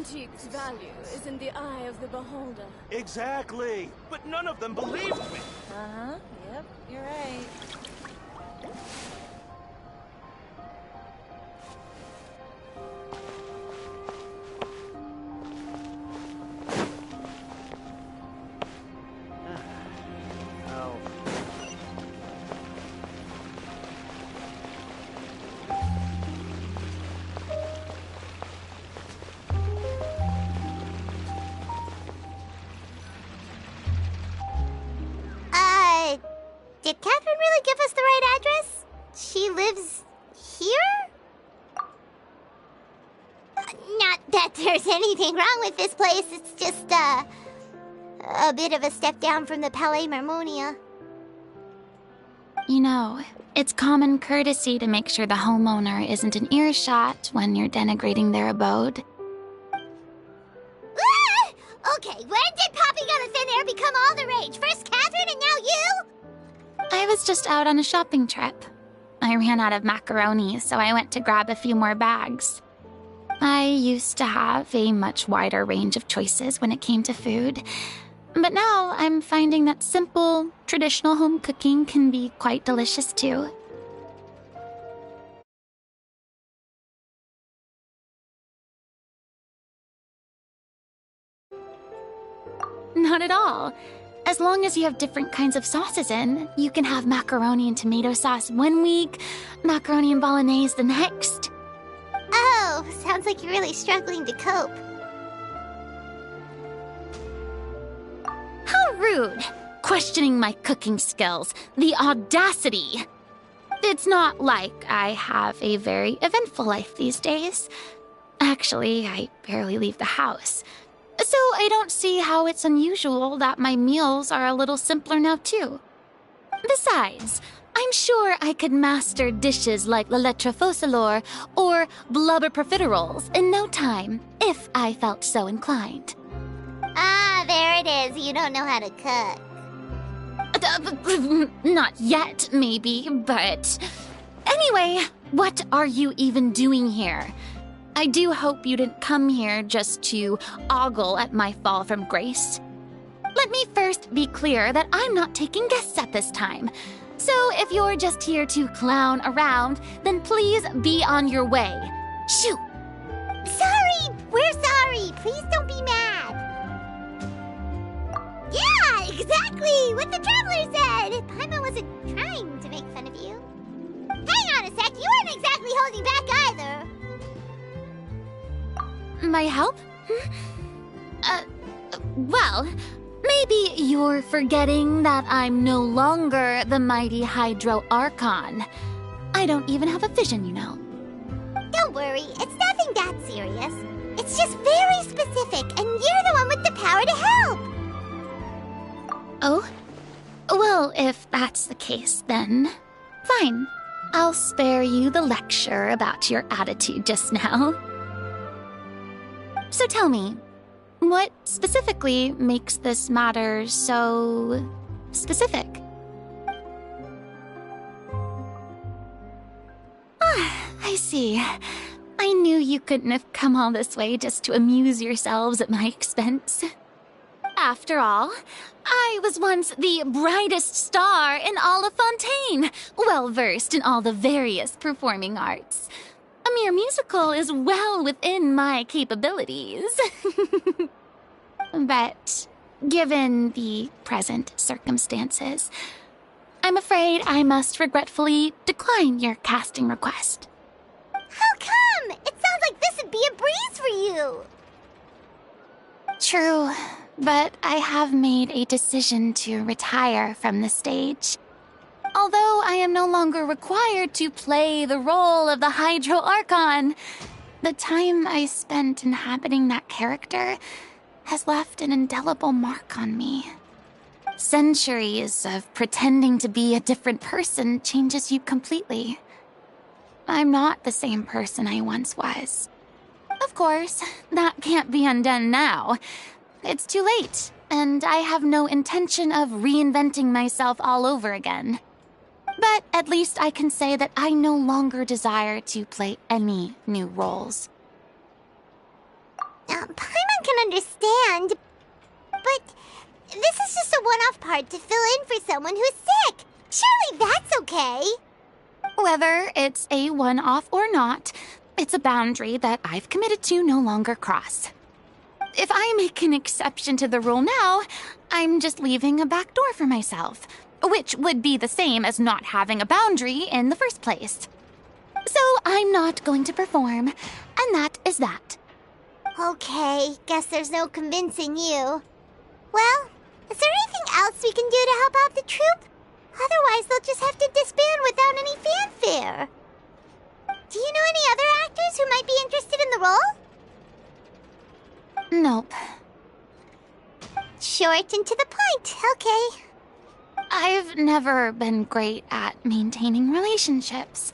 antique's value is in the eye of the beholder. Exactly. But none of them believed me. Uh-huh. Yep, you're right. Did Catherine really give us the right address? She lives here? Not that there's anything wrong with this place. It's just, a bit of a step down from the Palais Marmonia. You know, it's common courtesy to make sure the homeowner isn't an earshot when you're denigrating their abode. Ah! Okay, when did popping out of thin air become all the rage? First Catherine and now you? I was just out on a shopping trip. I ran out of macaroni, so I went to grab a few more bags. I used to have a much wider range of choices when it came to food, but now I'm finding that simple, traditional home cooking can be quite delicious too. Not at all. As long as you have different kinds of sauces in, you can have macaroni and tomato sauce one week, macaroni and bolognese the next. Oh, sounds like you're really struggling to cope. How rude! Questioning my cooking skills. The audacity! It's not like I have a very eventful life these days. Actually, I barely leave the house. So I don't see how it's unusual that my meals are a little simpler now, too. Besides, I'm sure I could master dishes like la lettre focilor or blubber profiteroles in no time, if I felt so inclined. Ah, there it is. You don't know how to cook. Not yet, maybe, but... Anyway, what are you even doing here? I do hope you didn't come here just to ogle at my fall from grace. Let me first be clear that I'm not taking guests at this time. So if you're just here to clown around, then please be on your way. Shoo! Sorry! We're sorry! Please don't be mad! Yeah, exactly! What the traveler said! Paimon wasn't trying to make fun of you. Hang on a sec, you weren't exactly holding back either. My help? Well, maybe you're forgetting that I'm no longer the mighty Hydro Archon. I don't even have a vision, you know. Don't worry, it's nothing that serious. It's just very specific, and you're the one with the power to help! Oh? Well, if that's the case, then fine. I'll spare you the lecture about your attitude just now. So tell me, what specifically makes this matter so specific? Ah, I see. I knew you couldn't have come all this way just to amuse yourselves at my expense. After all, I was once the brightest star in all of Fontaine, well-versed in all the various performing arts. A mere musical is well within my capabilities. But given the present circumstances, I'm afraid I must regretfully decline your casting request. How come? It sounds like this would be a breeze for you. True, but I have made a decision to retire from the stage. Although I am no longer required to play the role of the Hydro Archon, the time I spent inhabiting that character has left an indelible mark on me. Centuries of pretending to be a different person changes you completely. I'm not the same person I once was. Of course, that can't be undone now. It's too late, and I have no intention of reinventing myself all over again. But at least I can say that I no longer desire to play any new roles. Paimon, don't understand. But this is just a one-off part to fill in for someone who's sick. Surely that's okay. Whether it's a one-off or not, it's a boundary that I've committed to no longer cross. If I make an exception to the rule now, I'm just leaving a back door for myself, which would be the same as not having a boundary in the first place. So I'm not going to perform, and that is that. Okay, guess there's no convincing you. Well, is there anything else we can do to help out the troupe? Otherwise, they'll just have to disband without any fanfare. Do you know any other actors who might be interested in the role? Nope. Short and to the point, okay. I've never been great at maintaining relationships.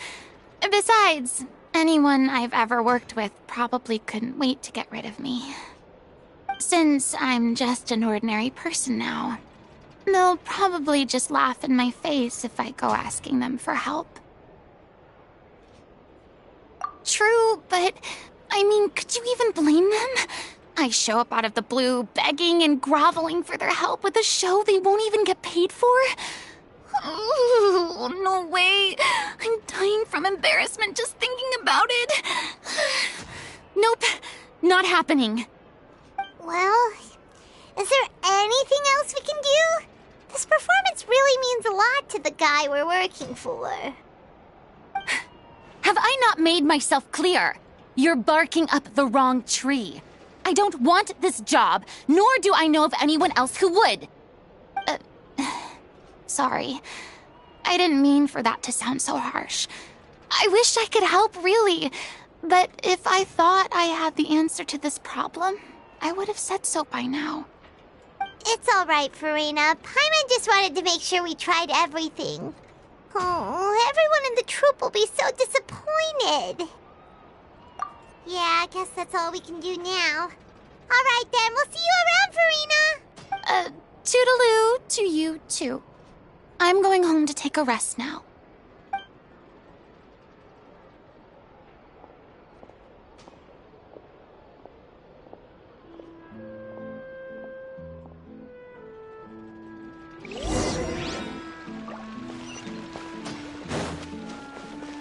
Besides, anyone I've ever worked with probably couldn't wait to get rid of me. Since I'm just an ordinary person now, they'll probably just laugh in my face if I go asking them for help. True, but I mean, could you even blame them? I show up out of the blue, begging and groveling for their help with a show they won't even get paid for? Oh, no way. I'm dying from embarrassment just thinking about it. Nope, not happening. Well, is there anything else we can do? This performance really means a lot to the guy we're working for. Have I not made myself clear? You're barking up the wrong tree. I don't want this job, nor do I know of anyone else who would. Sorry. I didn't mean for that to sound so harsh. I wish I could help, really. But if I thought I had the answer to this problem, I would have said so by now. It's all right, Farina. Paimon just wanted to make sure we tried everything. Oh, everyone in the troupe will be so disappointed. Yeah, I guess that's all we can do now. All right, then. We'll see you around, Farina. Toodaloo to you, too. I'm going home to take a rest now.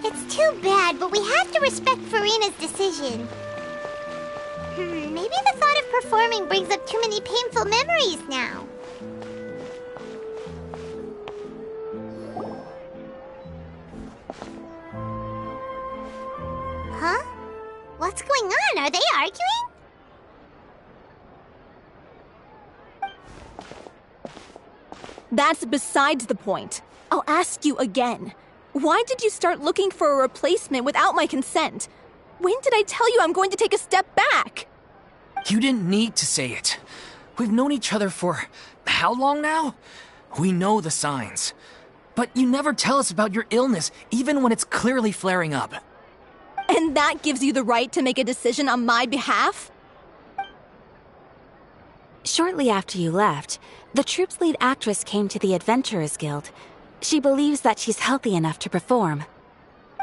It's too bad, but we have to respect Farina's decision. Maybe the thought of performing brings up too many painful memories now. Huh? What's going on? Are they arguing? That's besides the point. I'll ask you again. Why did you start looking for a replacement without my consent? When did I tell you I'm going to take a step back? You didn't need to say it. We've known each other for how long now? We know the signs. But you never tell us about your illness, even when it's clearly flaring up. And that gives you the right to make a decision on my behalf? Shortly after you left, the troupe's lead actress came to the Adventurers Guild. She believes that she's healthy enough to perform.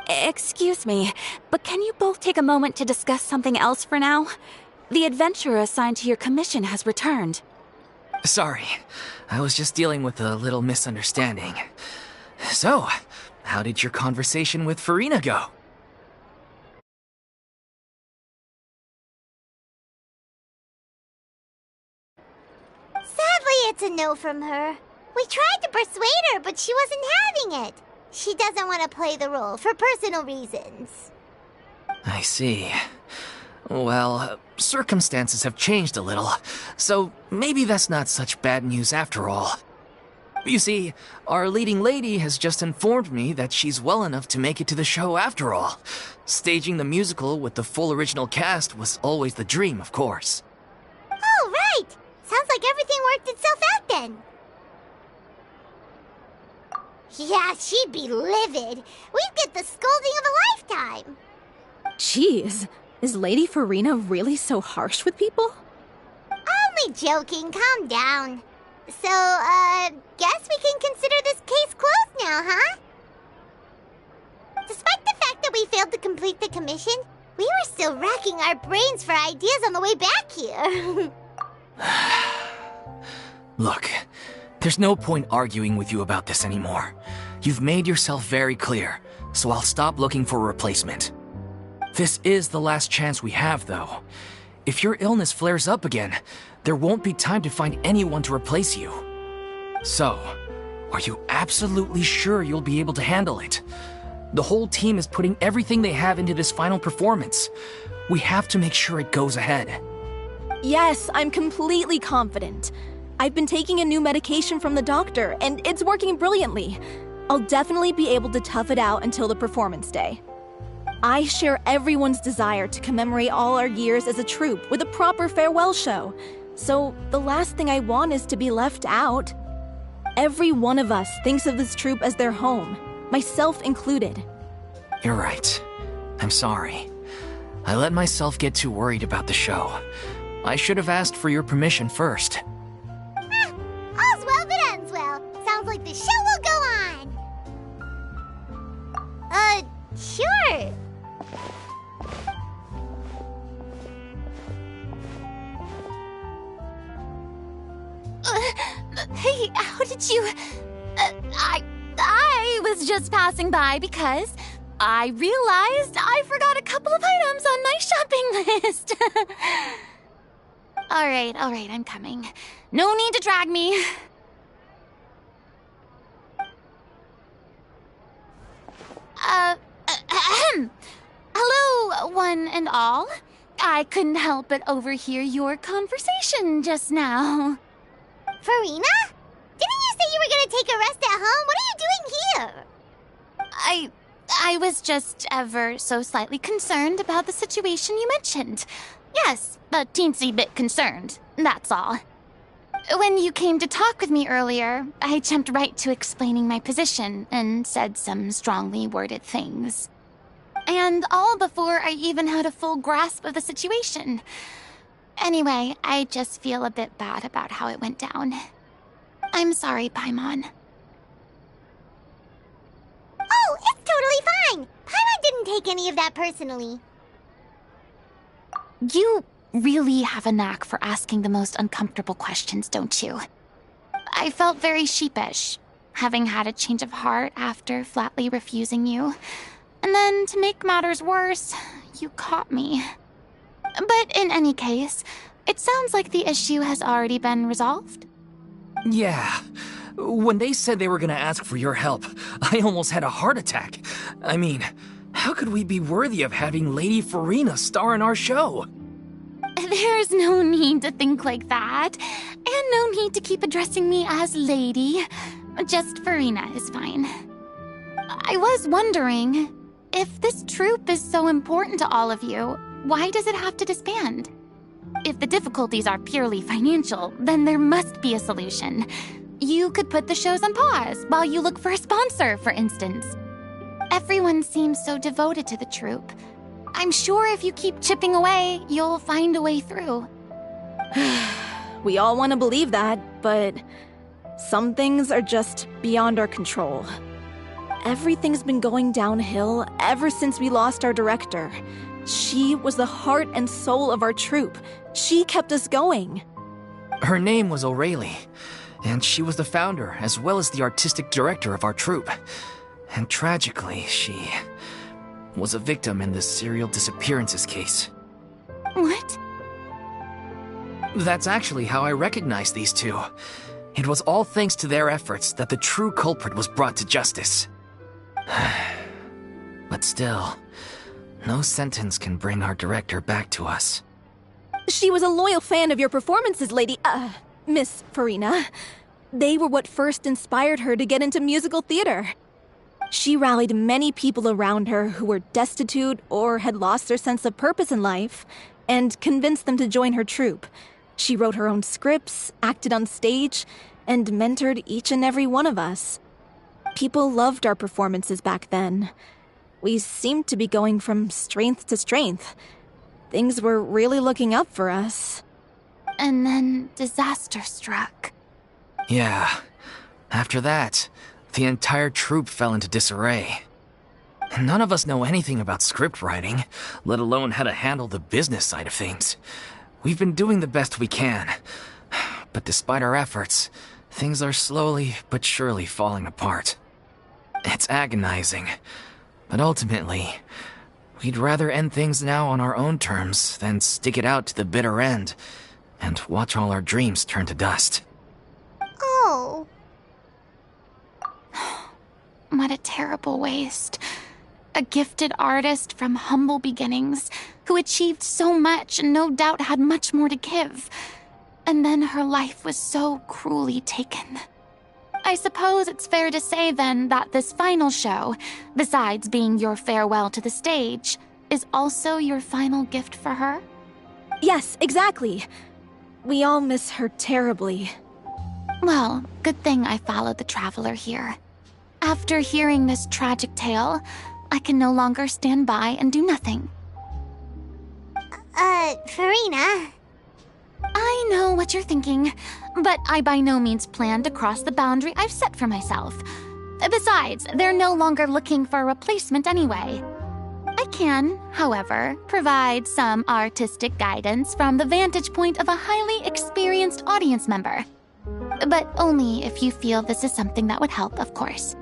Excuse me, but can you both take a moment to discuss something else for now? The adventurer assigned to your commission has returned. Sorry, I was just dealing with a little misunderstanding. So, how did your conversation with Farina go? Sadly, it's a no from her. We tried to persuade her, but she wasn't having it. She doesn't want to play the role for personal reasons. I see. Well, circumstances have changed a little, so maybe that's not such bad news after all. You see, our leading lady has just informed me that she's well enough to make it to the show after all. Staging the musical with the full original cast was always the dream, of course. Oh, right! Sounds like everything worked itself out then. Yeah, she'd be livid. We'd get the scolding of a lifetime. Jeez, is Lady Farina really so harsh with people? Only joking, calm down. So, guess we can consider this case closed now, huh? Despite the fact that we failed to complete the commission, We were still racking our brains for ideas on the way back here. Look, there's no point arguing with you about this anymore. You've made yourself very clear, so I'll stop looking for a replacement. This is the last chance we have, though. If your illness flares up again, there won't be time to find anyone to replace you. So, are you absolutely sure you'll be able to handle it? The whole team is putting everything they have into this final performance. We have to make sure it goes ahead. Yes, I'm completely confident. I've been taking a new medication from the doctor, and it's working brilliantly. I'll definitely be able to tough it out until the performance day. I share everyone's desire to commemorate all our years as a troupe with a proper farewell show. So the last thing I want is to be left out. Every one of us thinks of this troupe as their home, myself included. You're right. I'm sorry. I let myself get too worried about the show. I should have asked for your permission first. All's well that ends well. Sounds like the show will go on. Sure. Hey, how did you... I was just passing by because I realized I forgot a couple of items on my shopping list. All right, I'm coming. No need to drag me. Hello, one and all. I couldn't help but overhear your conversation just now. Farina? Didn't you say you were gonna take a rest at home? What are you doing here? I was just ever so slightly concerned about the situation you mentioned. Yes, a teensy bit concerned, that's all. When you came to talk with me earlier, I jumped right to explaining my position and said some strongly worded things. And all before I even had a full grasp of the situation. Anyway, I just feel a bit bad about how it went down. I'm sorry, Paimon. Oh, it's totally fine. Paimon didn't take any of that personally. You really have a knack for asking the most uncomfortable questions, don't you? I felt very sheepish, having had a change of heart after flatly refusing you. And then, to make matters worse, you caught me. But in any case, it sounds like the issue has already been resolved. Yeah. When they said they were gonna ask for your help, I almost had a heart attack. I mean, how could we be worthy of having Lady Farina star in our show? There's no need to think like that. And no need to keep addressing me as Lady. Just Farina is fine. I was wondering, if this troupe is so important to all of you, why does it have to disband? If the difficulties are purely financial, then there must be a solution. You could put the shows on pause while you look for a sponsor, for instance. Everyone seems so devoted to the troupe. I'm sure if you keep chipping away, you'll find a way through. We all want to believe that, but some things are just beyond our control. Everything's been going downhill ever since we lost our director. She was the heart and soul of our troupe. She kept us going. Her name was O'Reilly, and she was the founder as well as the artistic director of our troupe. And tragically, she was a victim in this serial disappearances case. What? That's actually how I recognized these two. It was all thanks to their efforts that the true culprit was brought to justice. But still, no sentence can bring our director back to us. She was a loyal fan of your performances, Miss Farina. They were what first inspired her to get into musical theater. She rallied many people around her who were destitute or had lost their sense of purpose in life, and convinced them to join her troupe. She wrote her own scripts, acted on stage, and mentored each and every one of us. People loved our performances back then. We seemed to be going from strength to strength. Things were really looking up for us. And then disaster struck. Yeah. After that, the entire troupe fell into disarray. None of us know anything about script writing, let alone how to handle the business side of things. We've been doing the best we can, but despite our efforts, things are slowly but surely falling apart. It's agonizing, but ultimately, we'd rather end things now on our own terms than stick it out to the bitter end and watch all our dreams turn to dust. Oh. What a terrible waste. A gifted artist from humble beginnings who achieved so much and no doubt had much more to give. And then her life was so cruelly taken. I suppose it's fair to say then that this final show, besides being your farewell to the stage, is also your final gift for her? Yes, exactly. We all miss her terribly. Well, good thing I followed the traveler here. After hearing this tragic tale, I can no longer stand by and do nothing. Farina. I know what you're thinking, but I by no means plan to cross the boundary I've set for myself. Besides, they're no longer looking for a replacement anyway. I can, however, provide some artistic guidance from the vantage point of a highly experienced audience member. But only if you feel this is something that would help, of course.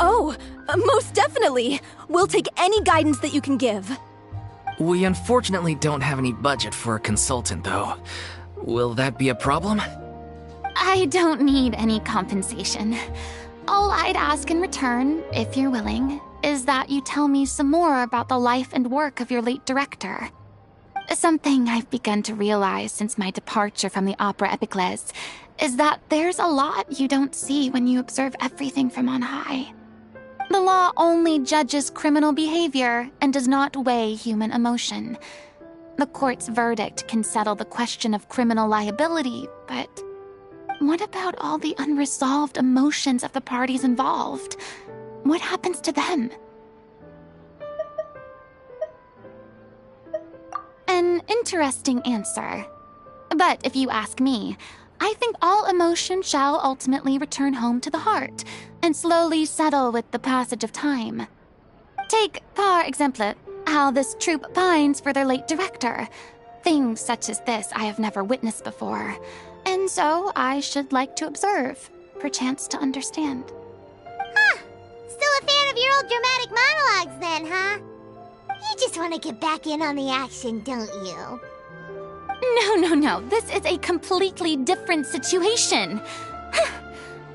Oh, most definitely. We'll take any guidance that you can give. We unfortunately don't have any budget for a consultant, though. Will that be a problem? I don't need any compensation. All I'd ask in return, if you're willing, is that you tell me some more about the life and work of your late director. Something I've begun to realize since my departure from the Opera Epiclese is that there's a lot you don't see when you observe everything from on high. The law only judges criminal behavior and does not weigh human emotion. The court's verdict can settle the question of criminal liability, but what about all the unresolved emotions of the parties involved? What happens to them? An interesting answer. But if you ask me, I think all emotion shall ultimately return home to the heart and slowly settle with the passage of time. Take, par exemple, how this troupe pines for their late director. Things such as this I have never witnessed before, and so I should like to observe, perchance to understand. Huh. Still a fan of your old dramatic monologues then, huh? You just want to get back in on the action, don't you? No. This is a completely different situation.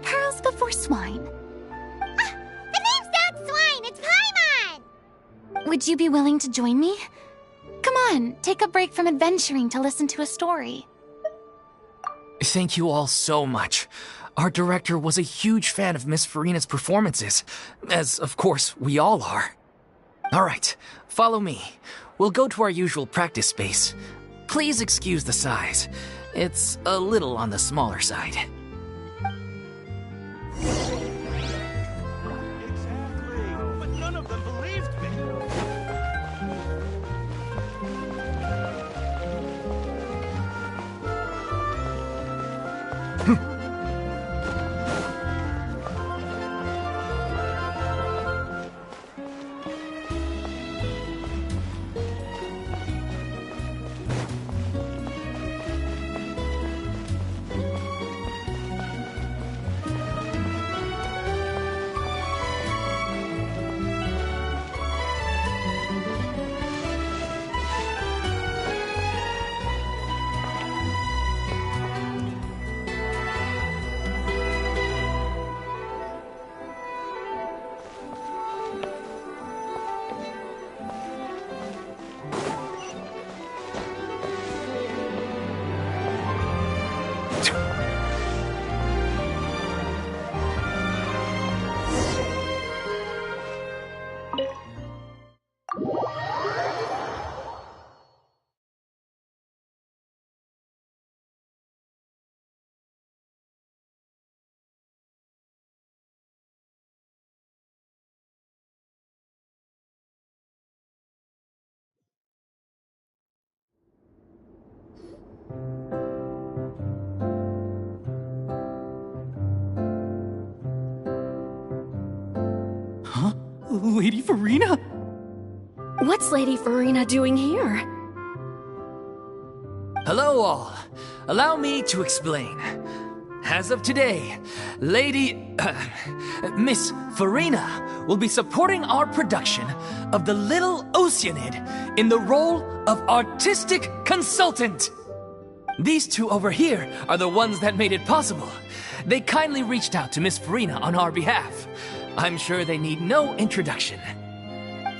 Pearls before swine. Ah, the name's not Swine, it's Paimon! Would you be willing to join me? Come on, take a break from adventuring to listen to a story. Thank you all so much. Our director was a huge fan of Miss Farina's performances, as of course we all are. All right, follow me. We'll go to our usual practice space. Please excuse the size. It's a little on the smaller side. Exactly. But none of them believed me. Lady Farina? What's Lady Farina doing here? Hello all. Allow me to explain. As of today, Miss Farina will be supporting our production of The Little Oceanid in the role of artistic consultant. These two over here are the ones that made it possible. They kindly reached out to Miss Farina on our behalf. I'm sure they need no introduction.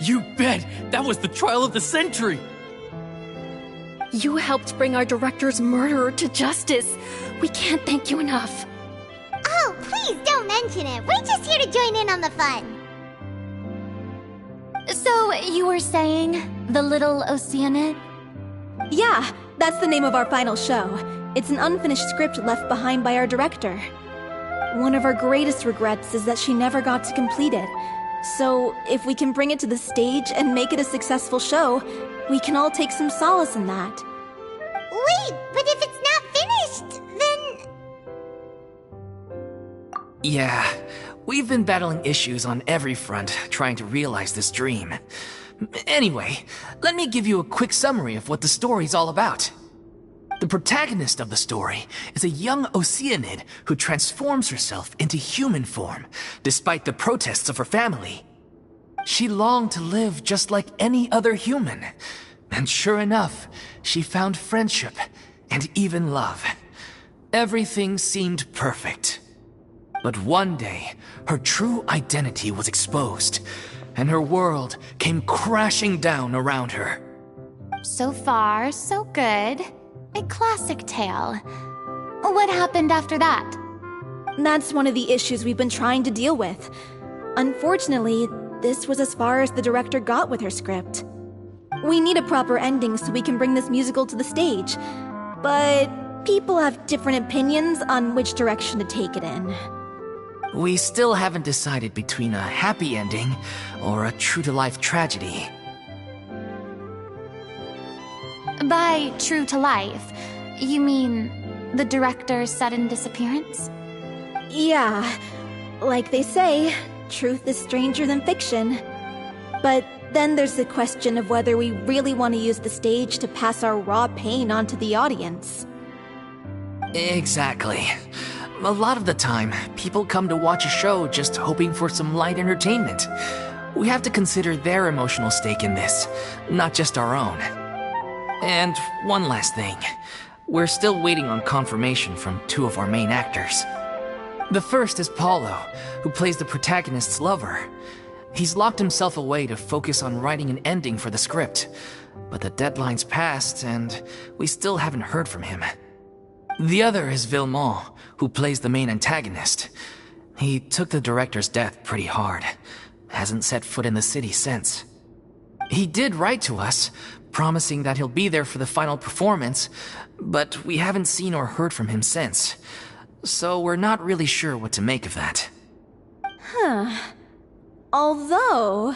You bet! That was the trial of the century! You helped bring our director's murderer to justice. We can't thank you enough. Oh, please don't mention it. We're just here to join in on the fun. So, you were saying The Little Oceanid? Yeah, that's the name of our final show. It's an unfinished script left behind by our director. One of our greatest regrets is that she never got to complete it. So, if we can bring it to the stage and make it a successful show, we can all take some solace in that. Wait, but if it's not finished, then... Yeah, we've been battling issues on every front trying to realize this dream. Anyway, let me give you a quick summary of what the story's all about. The protagonist of the story is a young Oceanid who transforms herself into human form, despite the protests of her family. She longed to live just like any other human, and sure enough, she found friendship and even love. Everything seemed perfect. But one day, her true identity was exposed, and her world came crashing down around her. So far, so good. A classic tale. What happened after that? That's one of the issues we've been trying to deal with. Unfortunately, this was as far as the director got with her script. We need a proper ending so we can bring this musical to the stage. But people have different opinions on which direction to take it in. We still haven't decided between a happy ending or a true-to-life tragedy. By true to life, you mean the director's sudden disappearance? Yeah, like they say, truth is stranger than fiction. But then there's the question of whether we really want to use the stage to pass our raw pain onto the audience. Exactly. A lot of the time, people come to watch a show just hoping for some light entertainment. We have to consider their emotional stake in this, not just our own. And one last thing. We're still waiting on confirmation from two of our main actors. The first is Paulo, who plays the protagonist's lover. He's locked himself away to focus on writing an ending for the script, but the deadline's passed and we still haven't heard from him. The other is Villemont, who plays the main antagonist. He took the director's death pretty hard. Hasn't set foot in the city since. He did write to us, promising that he'll be there for the final performance, but we haven't seen or heard from him since. So we're not really sure what to make of that. Although,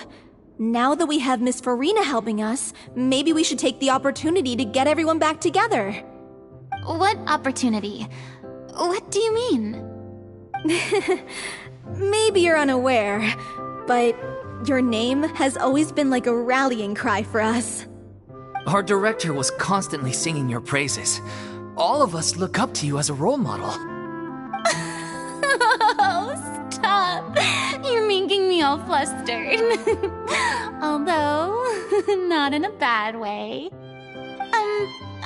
now that we have Miss Farina helping us, maybe we should take the opportunity to get everyone back together. What opportunity? What do you mean? Maybe you're unaware, but your name has always been like a rallying cry for us. Our director was constantly singing your praises. All of us look up to you as a role model. Oh, stop! You're making me all flustered. Although, not in a bad way.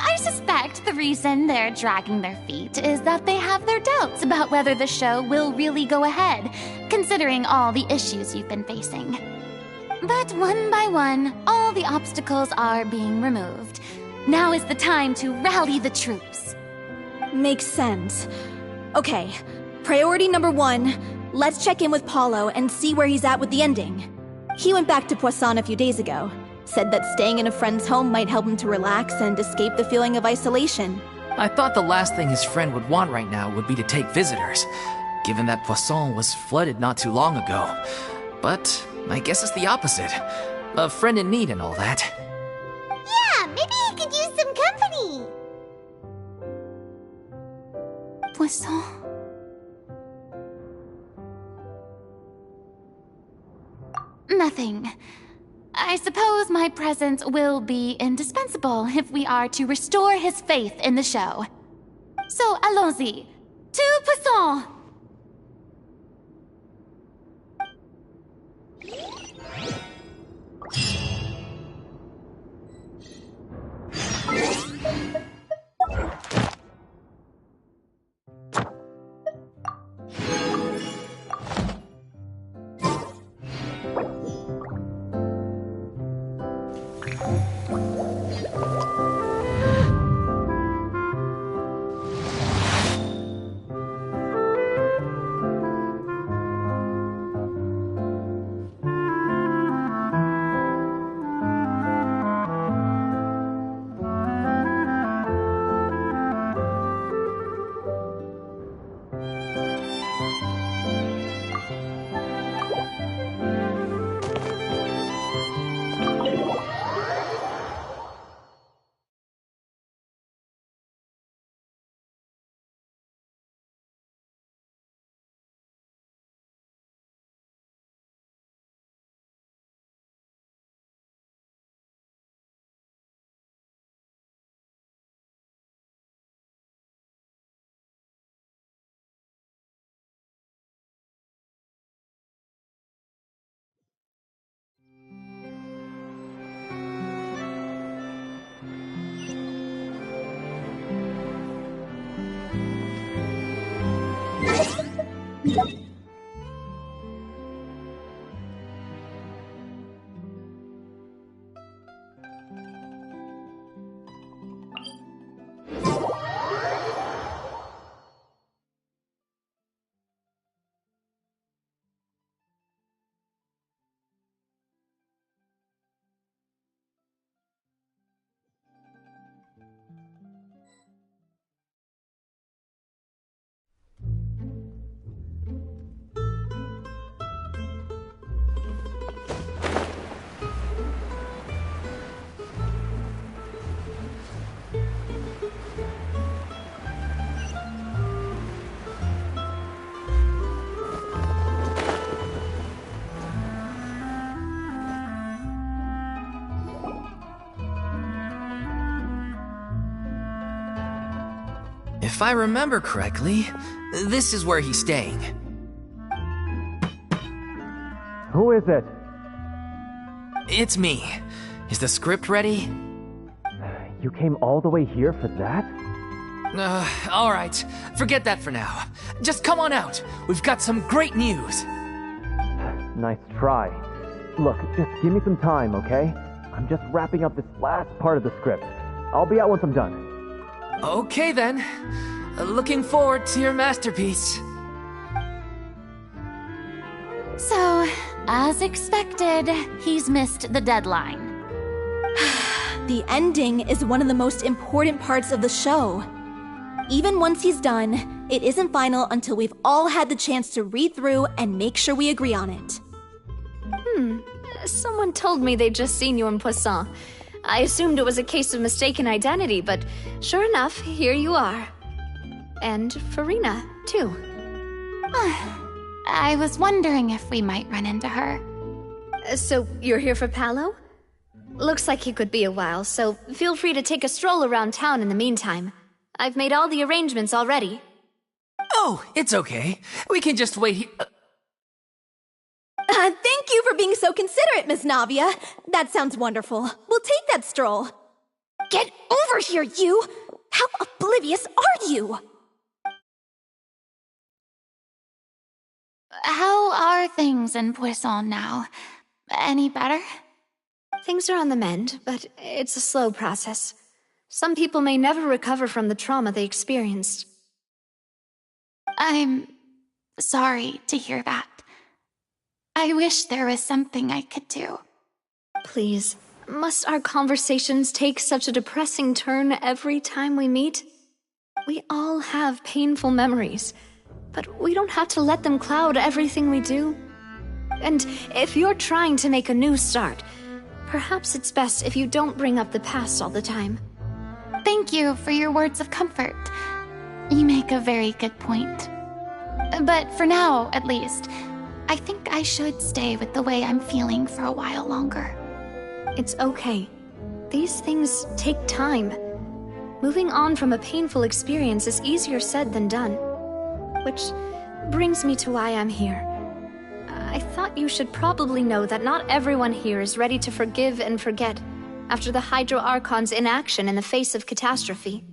I suspect the reason they're dragging their feet is that they have their doubts about whether the show will really go ahead, considering all the issues you've been facing. But one by one, all the obstacles are being removed. Now is the time to rally the troops. Makes sense. Okay, priority number 1, let's check in with Paulo and see where he's at with the ending. He went back to Poisson a few days ago. Said that staying in a friend's home might help him to relax and escape the feeling of isolation. I thought the last thing his friend would want right now would be to take visitors, given that Poisson was flooded not too long ago. But I guess it's the opposite. A friend in need and all that. Yeah, maybe he could use some company. Poisson. nothing. I suppose my presence will be indispensable if we are to restore his faith in the show. So, allons-y. Tout puissant! If I remember correctly, this is where he's staying. Who is it? It's me. Is the script ready? You came all the way here for that? Alright. Forget that for now. Just come on out. We've got some great news. Nice try. Look, just give me some time, okay? I'm just wrapping up this last part of the script. I'll be out once I'm done. Okay then. Looking forward to your masterpiece. So, as expected, he's missed the deadline. The ending is one of the most important parts of the show. Even once he's done, it isn't final until we've all had the chance to read through and make sure we agree on it. Someone told me they'd just seen you in Poisson. I assumed it was a case of mistaken identity, but sure enough, here you are. And Farina, too. I was wondering if we might run into her. So, you're here for Paolo? Looks like he could be a while, so feel free to take a stroll around town in the meantime. I've made all the arrangements already. Oh, it's okay. We can just wait here. Thank you for being so considerate, Miss Navia. That sounds wonderful. We'll take that stroll. Get over here, you! How oblivious are you? How are things in Poisson now? Any better? Things are on the mend, but it's a slow process. Some people may never recover from the trauma they experienced. I'm sorry to hear that. I wish there was something I could do. Please, must our conversations take such a depressing turn every time we meet? We all have painful memories, but we don't have to let them cloud everything we do. And if you're trying to make a new start, perhaps it's best if you don't bring up the past all the time. Thank you for your words of comfort. You make a very good point. But for now, at least, I think I should stay with the way I'm feeling for a while longer. It's okay. These things take time. Moving on from a painful experience is easier said than done. Which brings me to why I'm here. I thought you should probably know that not everyone here is ready to forgive and forget after the Hydro Archon's inaction in the face of catastrophe.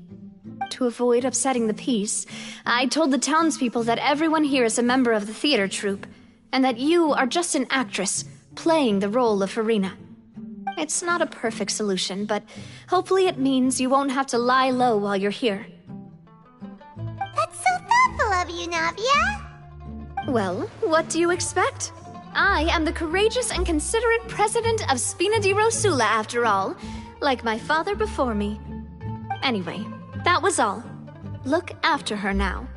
To avoid upsetting the peace, I told the townspeople that everyone here is a member of the theater troupe, and that you are just an actress playing the role of Farina. It's not a perfect solution, but hopefully it means you won't have to lie low while you're here. That's so thoughtful of you, Navia. Well, what do you expect? I am the courageous and considerate president of Spina di Rosula, after all, like my father before me. Anyway, that was all. Look after her now.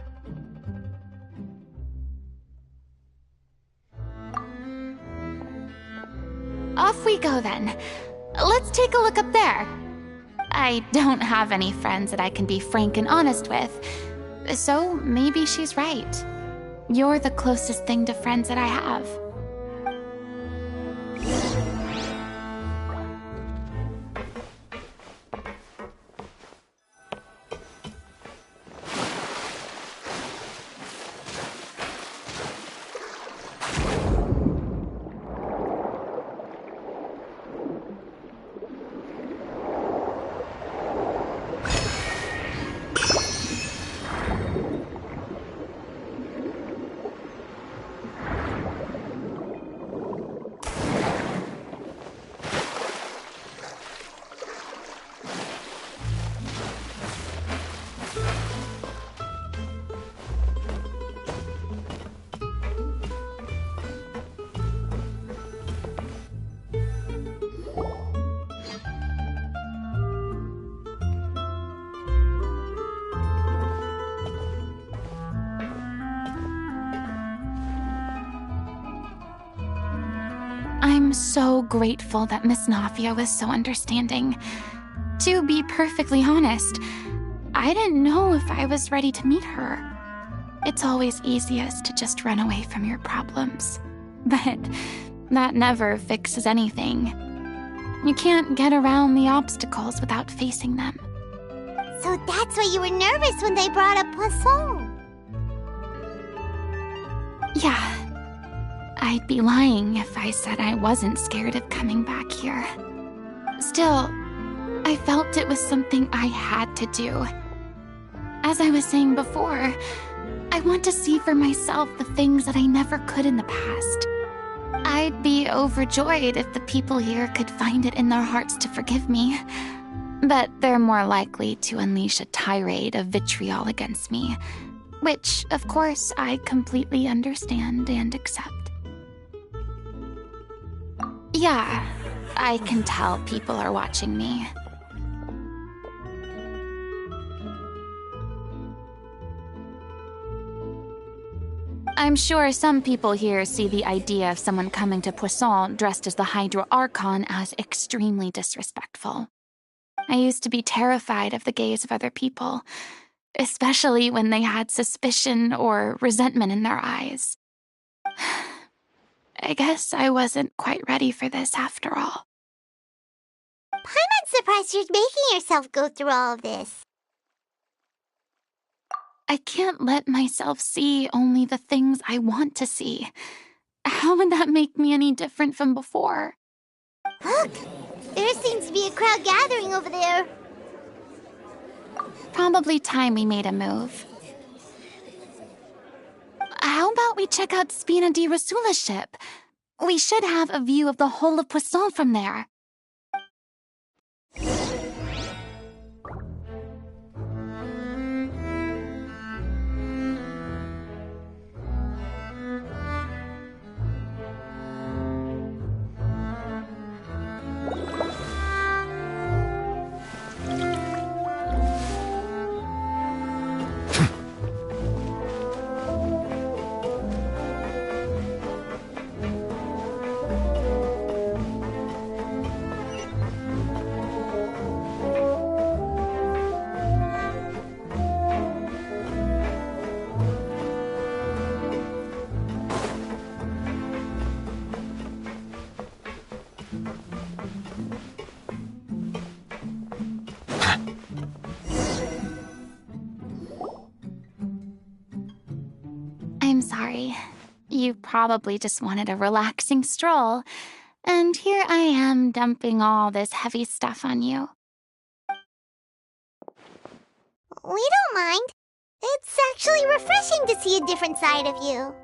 Off we go then. Let's take a look up there. I don't have any friends that I can be frank and honest with, so maybe she's right. You're the closest thing to friends that I have. I'm so grateful that Miss Nafia was so understanding. To be perfectly honest, I didn't know if I was ready to meet her. It's always easiest to just run away from your problems. But that never fixes anything. You can't get around the obstacles without facing them. So that's why you were nervous when they brought up Poisson. Yeah. I'd be lying if I said I wasn't scared of coming back here. Still, I felt it was something I had to do. As I was saying before, I want to see for myself the things that I never could in the past. I'd be overjoyed if the people here could find it in their hearts to forgive me. But they're more likely to unleash a tirade of vitriol against me, which, of course, I completely understand and accept. Yeah, I can tell people are watching me. I'm sure some people here see the idea of someone coming to Poisson dressed as the Hydro Archon as extremely disrespectful. I used to be terrified of the gaze of other people, especially when they had suspicion or resentment in their eyes. I guess I wasn't quite ready for this after all. I'm surprised you're making yourself go through all of this. I can't let myself see only the things I want to see. How would that make me any different from before? Look! There seems to be a crowd gathering over there. Probably time we made a move. How about we check out Spina di Rosula's ship? We should have a view of the whole of Poisson from there. I'm sorry. You probably just wanted a relaxing stroll, and here I am dumping all this heavy stuff on you. We don't mind. It's actually refreshing to see a different side of you.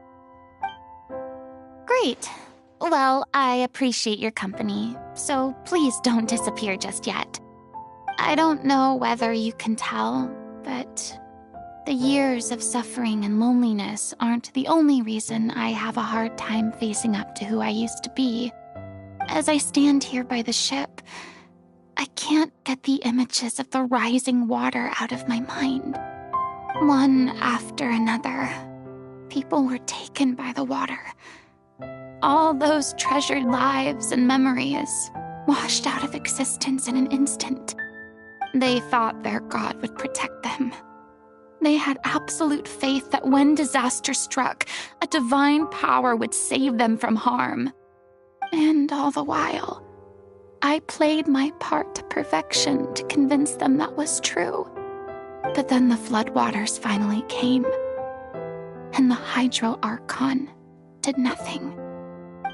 Great. Well, I appreciate your company, so please don't disappear just yet. I don't know whether you can tell, but the years of suffering and loneliness aren't the only reason I have a hard time facing up to who I used to be. As I stand here by the ship, I can't get the images of the rising water out of my mind. One after another, people were taken by the water. All those treasured lives and memories washed out of existence in an instant. They thought their god would protect them. They had absolute faith that when disaster struck, a divine power would save them from harm. And all the while, I played my part to perfection to convince them that was true. But then the floodwaters finally came, and the Hydro Archon did nothing.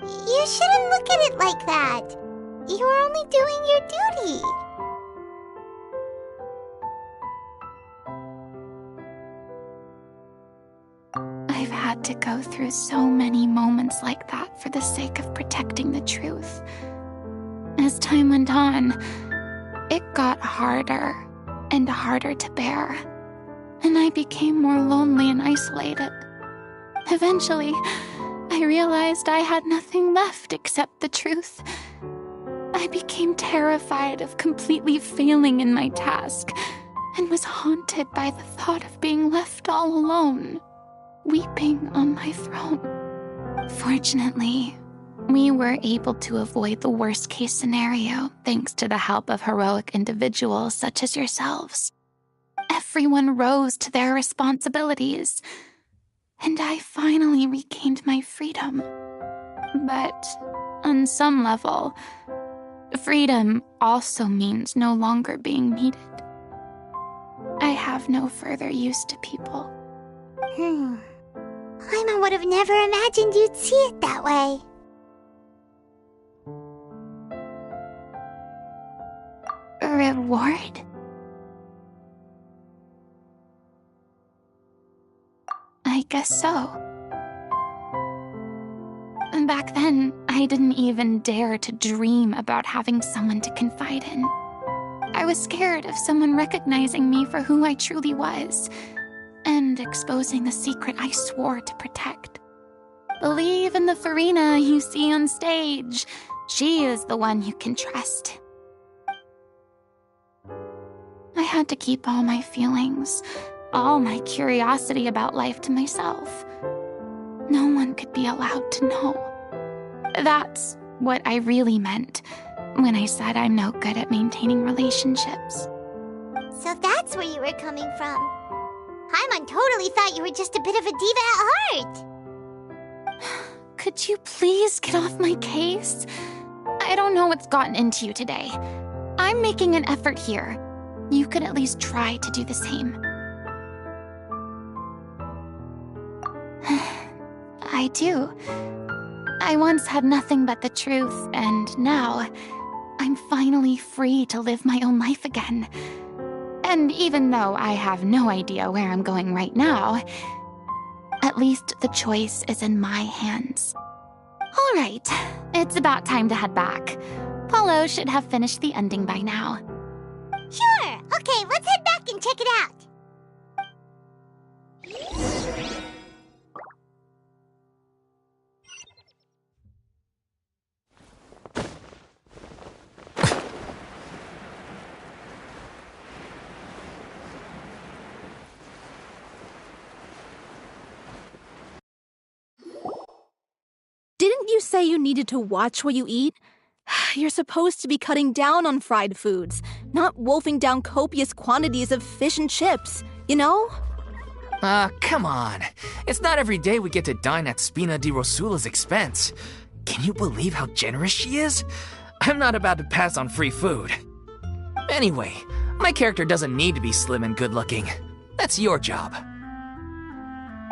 You shouldn't look at it like that. You were only doing your duty. I've had to go through so many moments like that for the sake of protecting the truth. As time went on, it got harder and harder to bear, and I became more lonely and isolated. Eventually, I realized I had nothing left except the truth. I became terrified of completely failing in my task, and was haunted by the thought of being left all alone, weeping on my throne. Fortunately, we were able to avoid the worst-case scenario thanks to the help of heroic individuals such as yourselves. Everyone rose to their responsibilities, and I finally regained my freedom. But on some level, freedom also means no longer being needed. I have no further use to people. Paimon would have never imagined you'd see it that way. A reward? I guess so. Back then, I didn't even dare to dream about having someone to confide in. I was scared of someone recognizing me for who I truly was, and exposing the secret I swore to protect. Believe in the Farina you see on stage. She is the one you can trust. I had to keep all my feelings, all my curiosity about life to myself. No one could be allowed to know. That's what I really meant when I said I'm no good at maintaining relationships. So that's where you were coming from. Paimon totally thought you were just a bit of a diva at heart. Could you please get off my case? I don't know what's gotten into you today. I'm making an effort here. You could at least try to do the same. I do. I once had nothing but the truth, and now I'm finally free to live my own life again. And even though I have no idea where I'm going right now, at least the choice is in my hands. All right, it's about time to head back. Paulo should have finished the ending by now. Sure. Okay, let's head back and check it out. Didn't you say you needed to watch what you eat? You're supposed to be cutting down on fried foods, not wolfing down copious quantities of fish and chips, you know? Come on. It's not every day we get to dine at Spina di Rosula's expense. Can you believe how generous she is? I'm not about to pass on free food. Anyway, my character doesn't need to be slim and good-looking. That's your job.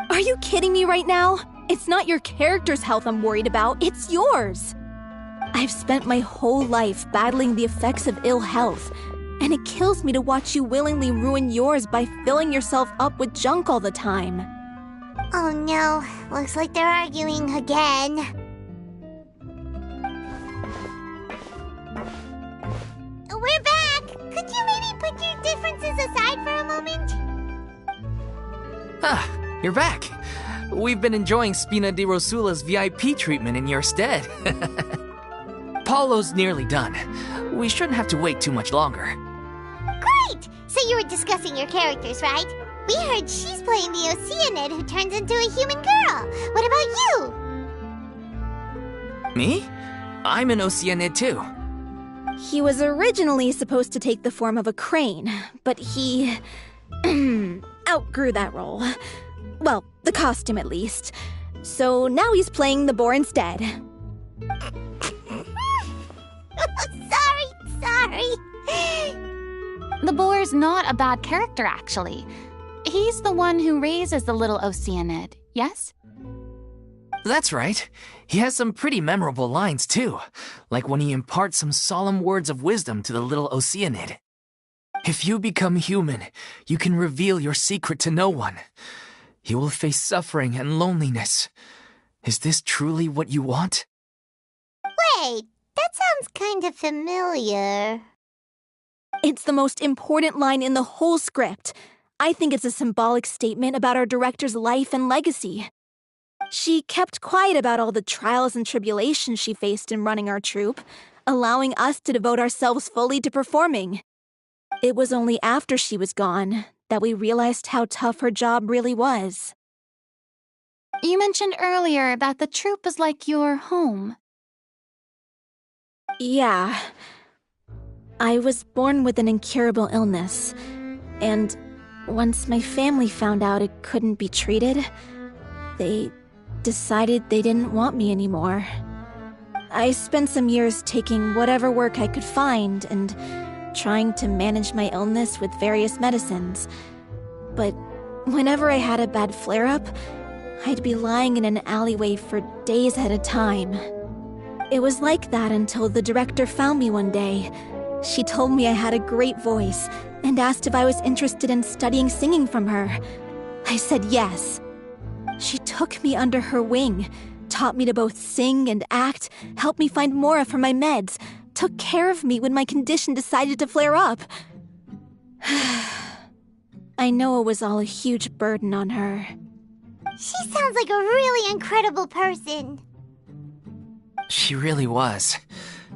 Are you kidding me right now? It's not your character's health I'm worried about, it's yours. I've spent my whole life battling the effects of ill health, and it kills me to watch you willingly ruin yours by filling yourself up with junk all the time. Oh no, looks like they're arguing again. We're back! Could you maybe put your differences aside for a moment? Ah, you're back. We've been enjoying Spina di Rosula's VIP treatment in your stead. Paulo's nearly done. We shouldn't have to wait too much longer. Great! So you were discussing your characters, right? We heard she's playing the Oceanid who turns into a human girl. What about you? Me? I'm an Oceanid too. He was originally supposed to take the form of a crane, but he outgrew that role. Well, the costume at least. So now he's playing the boar instead. Sorry. The boar's not a bad character, actually. He's the one who raises the little Oceanid, yes? That's right. He has some pretty memorable lines, too. Like when he imparts some solemn words of wisdom to the little Oceanid. If you become human, you can reveal your secret to no one. You will face suffering and loneliness. Is this truly what you want? Wait, that sounds kind of familiar. It's the most important line in the whole script. I think it's a symbolic statement about our director's life and legacy. She kept quiet about all the trials and tribulations she faced in running our troupe, allowing us to devote ourselves fully to performing. It was only after she was gone that we realized how tough her job really was. You mentioned earlier that the troupe is like your home. Yeah. I was born with an incurable illness, and once my family found out it couldn't be treated, they decided they didn't want me anymore. I spent some years taking whatever work I could find and trying to manage my illness with various medicines. But whenever I had a bad flare-up, I'd be lying in an alleyway for days at a time. It was like that until the director found me one day. She told me I had a great voice and asked if I was interested in studying singing from her. I said yes. She took me under her wing, taught me to both sing and act, helped me find Mora for my meds, took care of me when my condition decided to flare up. I know it was all a huge burden on her. She sounds like a really incredible person. She really was.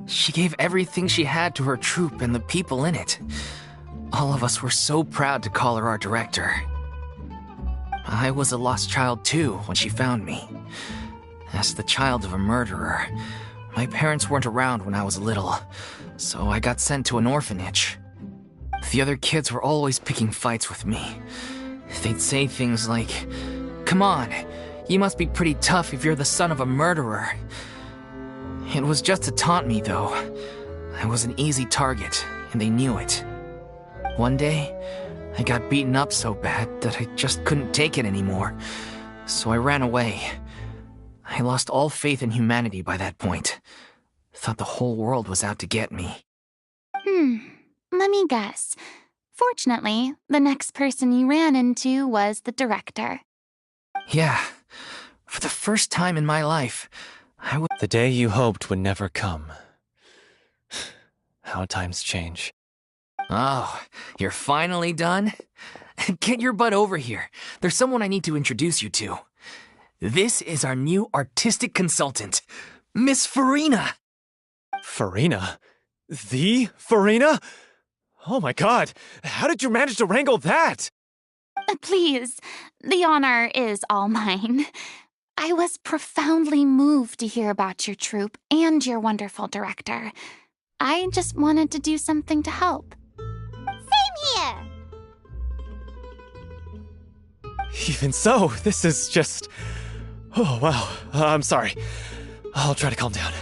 She gave everything she had to her troupe and the people in it. All of us were so proud to call her our director. I was a lost child too when she found me. As the child of a murderer, my parents weren't around when I was little, so I got sent to an orphanage. The other kids were always picking fights with me. They'd say things like, "Come on, you must be pretty tough if you're the son of a murderer." It was just to taunt me, though. I was an easy target, and they knew it. One day, I got beaten up so bad that I just couldn't take it anymore, so I ran away. I lost all faith in humanity by that point. Thought the whole world was out to get me. Let me guess. Fortunately, the next person you ran into was the director. Yeah. For the first time in my life, The day you hoped would never come. How times change. Oh, you're finally done? Get your butt over here. There's someone I need to introduce you to. This is our new artistic consultant, Miss Farina. Farina? The Farina? Oh my god, how did you manage to wrangle that? Please, the honor is all mine. I was profoundly moved to hear about your troupe and your wonderful director. I just wanted to do something to help. Same here! Even so, this is just... Oh, wow. I'm sorry. I'll try to calm down.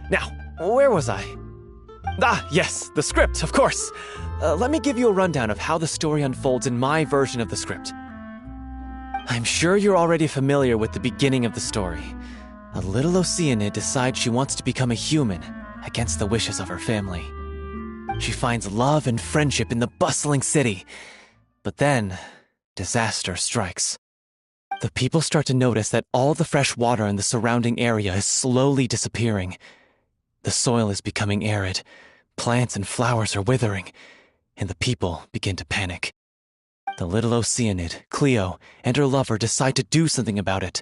Now, where was I? Ah, yes, the script, of course. Let me give you a rundown of how the story unfolds in my version of the script. I'm sure you're already familiar with the beginning of the story. A little Oceanid decides she wants to become a human against the wishes of her family. She finds love and friendship in the bustling city. But then, disaster strikes. The people start to notice that all the fresh water in the surrounding area is slowly disappearing. The soil is becoming arid, plants and flowers are withering, and the people begin to panic. The little Oceanid, Cleo, and her lover decide to do something about it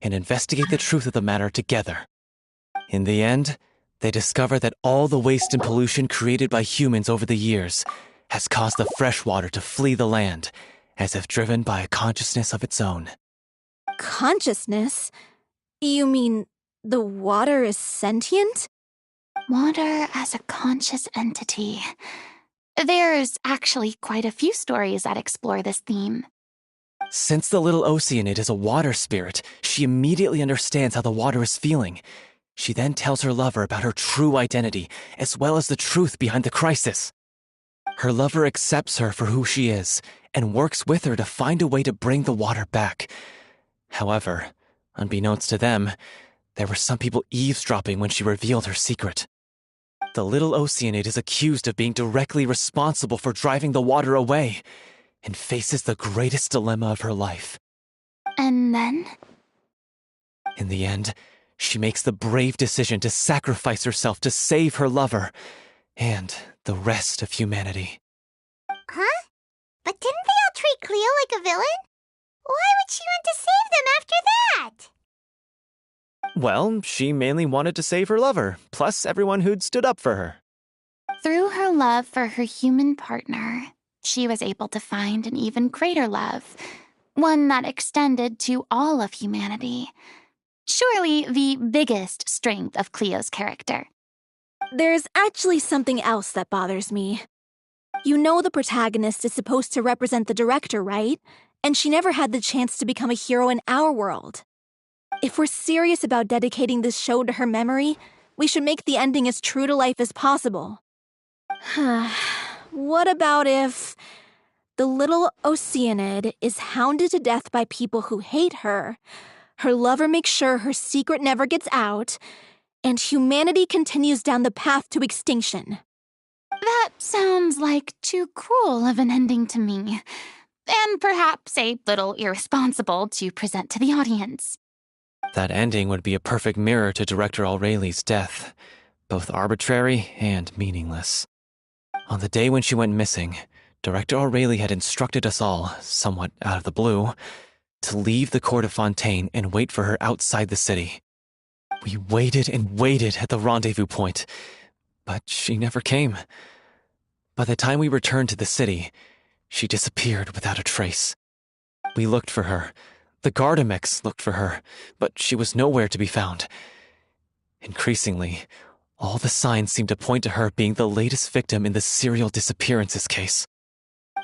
and investigate the truth of the matter together. In the end, they discover that all the waste and pollution created by humans over the years has caused the fresh water to flee the land, as if driven by a consciousness of its own. Consciousness? You mean the water is sentient? Water as a conscious entity. There's actually quite a few stories that explore this theme. Since the little Oceanid is a water spirit, she immediately understands how the water is feeling. She then tells her lover about her true identity, as well as the truth behind the crisis. Her lover accepts her for who she is, and works with her to find a way to bring the water back. However, unbeknownst to them, there were some people eavesdropping when she revealed her secret. The little Oceanid is accused of being directly responsible for driving the water away, and faces the greatest dilemma of her life. And then? In the end, she makes the brave decision to sacrifice herself to save her lover and the rest of humanity. Huh? But didn't they all treat Cleo like a villain? Why would she want to save them after that? Well, she mainly wanted to save her lover, plus everyone who'd stood up for her. Through her love for her human partner, she was able to find an even greater love, one that extended to all of humanity. Surely the biggest strength of Cleo's character. There's actually something else that bothers me. You know the protagonist is supposed to represent the director, right? And she never had the chance to become a hero in our world. If we're serious about dedicating this show to her memory, we should make the ending as true to life as possible. What about if the little Oceanid is hounded to death by people who hate her, her lover makes sure her secret never gets out, and humanity continues down the path to extinction? That sounds like too cruel of an ending to me, and perhaps a little irresponsible to present to the audience. That ending would be a perfect mirror to Director Aurelie's death, both arbitrary and meaningless. On the day when she went missing, Director Aurelie had instructed us all, somewhat out of the blue, to leave the court of Fontaine and wait for her outside the city. We waited and waited at the rendezvous point, but she never came. By the time we returned to the city, she disappeared without a trace. We looked for her. The Gardamex looked for her, but she was nowhere to be found. Increasingly, all the signs seemed to point to her being the latest victim in the serial disappearances case.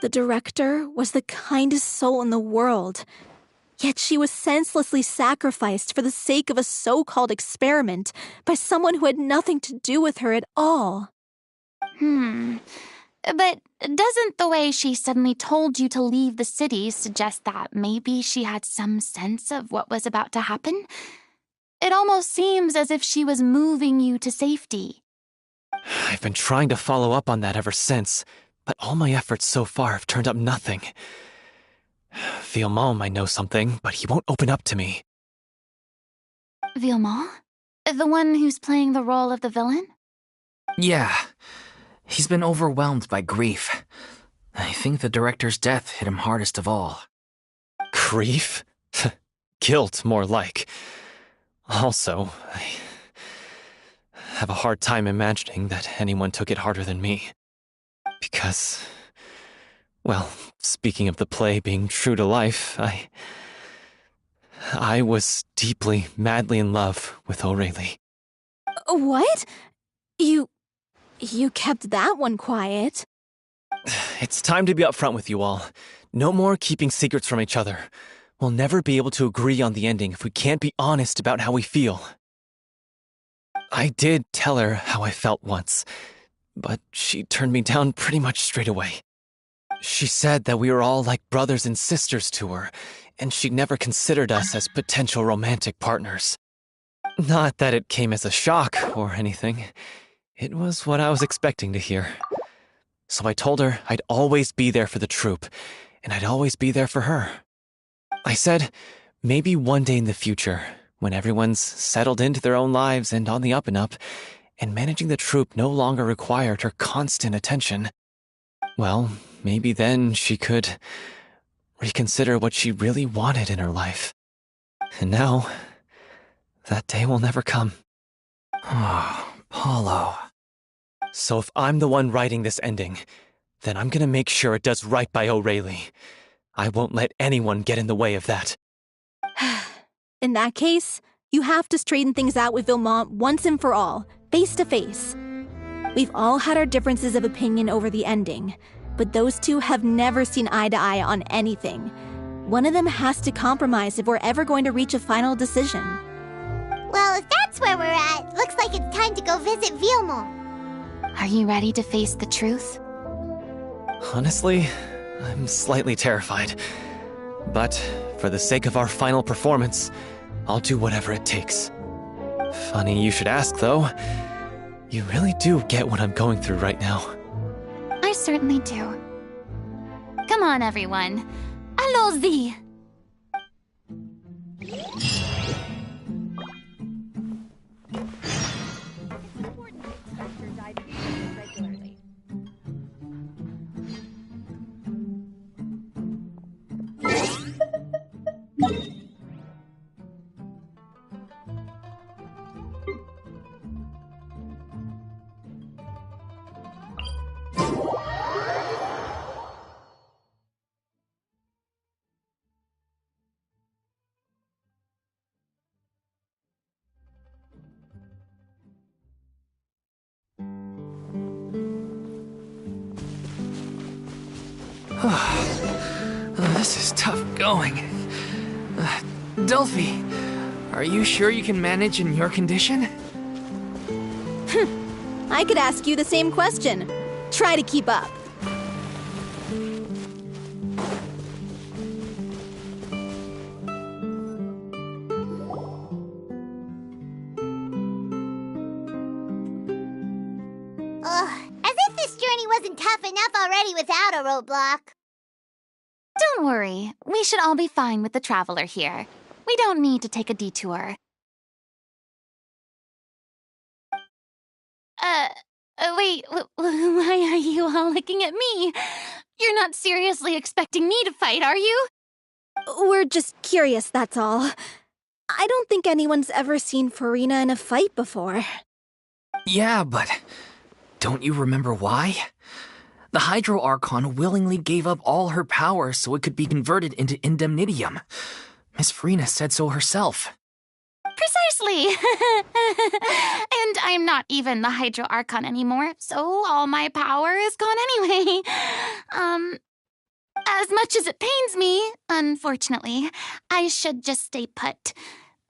The director was the kindest soul in the world, yet she was senselessly sacrificed for the sake of a so-called experiment by someone who had nothing to do with her at all. But doesn't the way she suddenly told you to leave the city suggest that maybe she had some sense of what was about to happen? It almost seems as if she was moving you to safety. I've been trying to follow up on that ever since, but all my efforts so far have turned up nothing. Villemont might know something, but he won't open up to me. Villemont? The one who's playing the role of the villain? Yeah. He's been overwhelmed by grief. I think the director's death hit him hardest of all. Grief? Guilt, more like. Also, I have a hard time imagining that anyone took it harder than me. Because, well, speaking of the play being true to life, I was deeply, madly in love with Aurelie. What? You kept that one quiet. It's time to be upfront with you all. No more keeping secrets from each other. We'll never be able to agree on the ending if we can't be honest about how we feel. I did tell her how I felt once, but she turned me down pretty much straight away. She said that we were all like brothers and sisters to her, and she never considered us as potential romantic partners. Not that it came as a shock or anything. It was what I was expecting to hear. So I told her I'd always be there for the troupe, and I'd always be there for her. I said, maybe one day in the future, when everyone's settled into their own lives and on the up and up, and managing the troupe no longer required her constant attention, well, maybe then she could reconsider what she really wanted in her life. And now, that day will never come. Oh, Paulo. So if I'm the one writing this ending, then I'm gonna make sure it does right by O'Reilly. I won't let anyone get in the way of that. In that case, you have to straighten things out with Vilmont once and for all, face to face. We've all had our differences of opinion over the ending, but those two have never seen eye to eye on anything. One of them has to compromise if we're ever going to reach a final decision. Well, if that's where we're at, looks like it's time to go visit Vilmont. Are you ready to face the truth? Honestly, I'm slightly terrified. But for the sake of our final performance, I'll do whatever it takes. Funny you should ask, though. You really do get what I'm going through right now. I certainly do. Come on, everyone. Allons-y! This is tough going. Delphi, are you sure you can manage in your condition? I could ask you the same question. Try to keep up. As if this journey wasn't tough enough already without a roadblock. Don't worry. We should all be fine with the traveler here. We don't need to take a detour. Wait, why are you all looking at me? You're not seriously expecting me to fight, are you? We're just curious, that's all. I don't think anyone's ever seen Farina in a fight before. Yeah, but don't you remember why? The Hydro Archon willingly gave up all her power so it could be converted into indemnitium. Miss Farina said so herself. Precisely! And I'm not even the Hydro Archon anymore, so all my power is gone anyway. As much as it pains me, unfortunately, I should just stay put.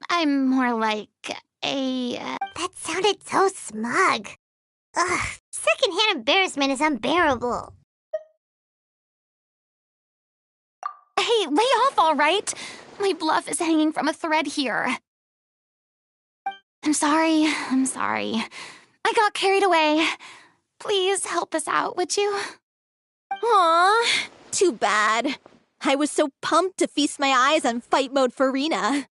I'm more like a... That sounded so smug. Ugh, secondhand embarrassment is unbearable. Hey, lay off, all right? My bluff is hanging from a thread here. I'm sorry. I got carried away. Please help us out, would you? Aw, too bad. I was so pumped to feast my eyes on fight mode Farina.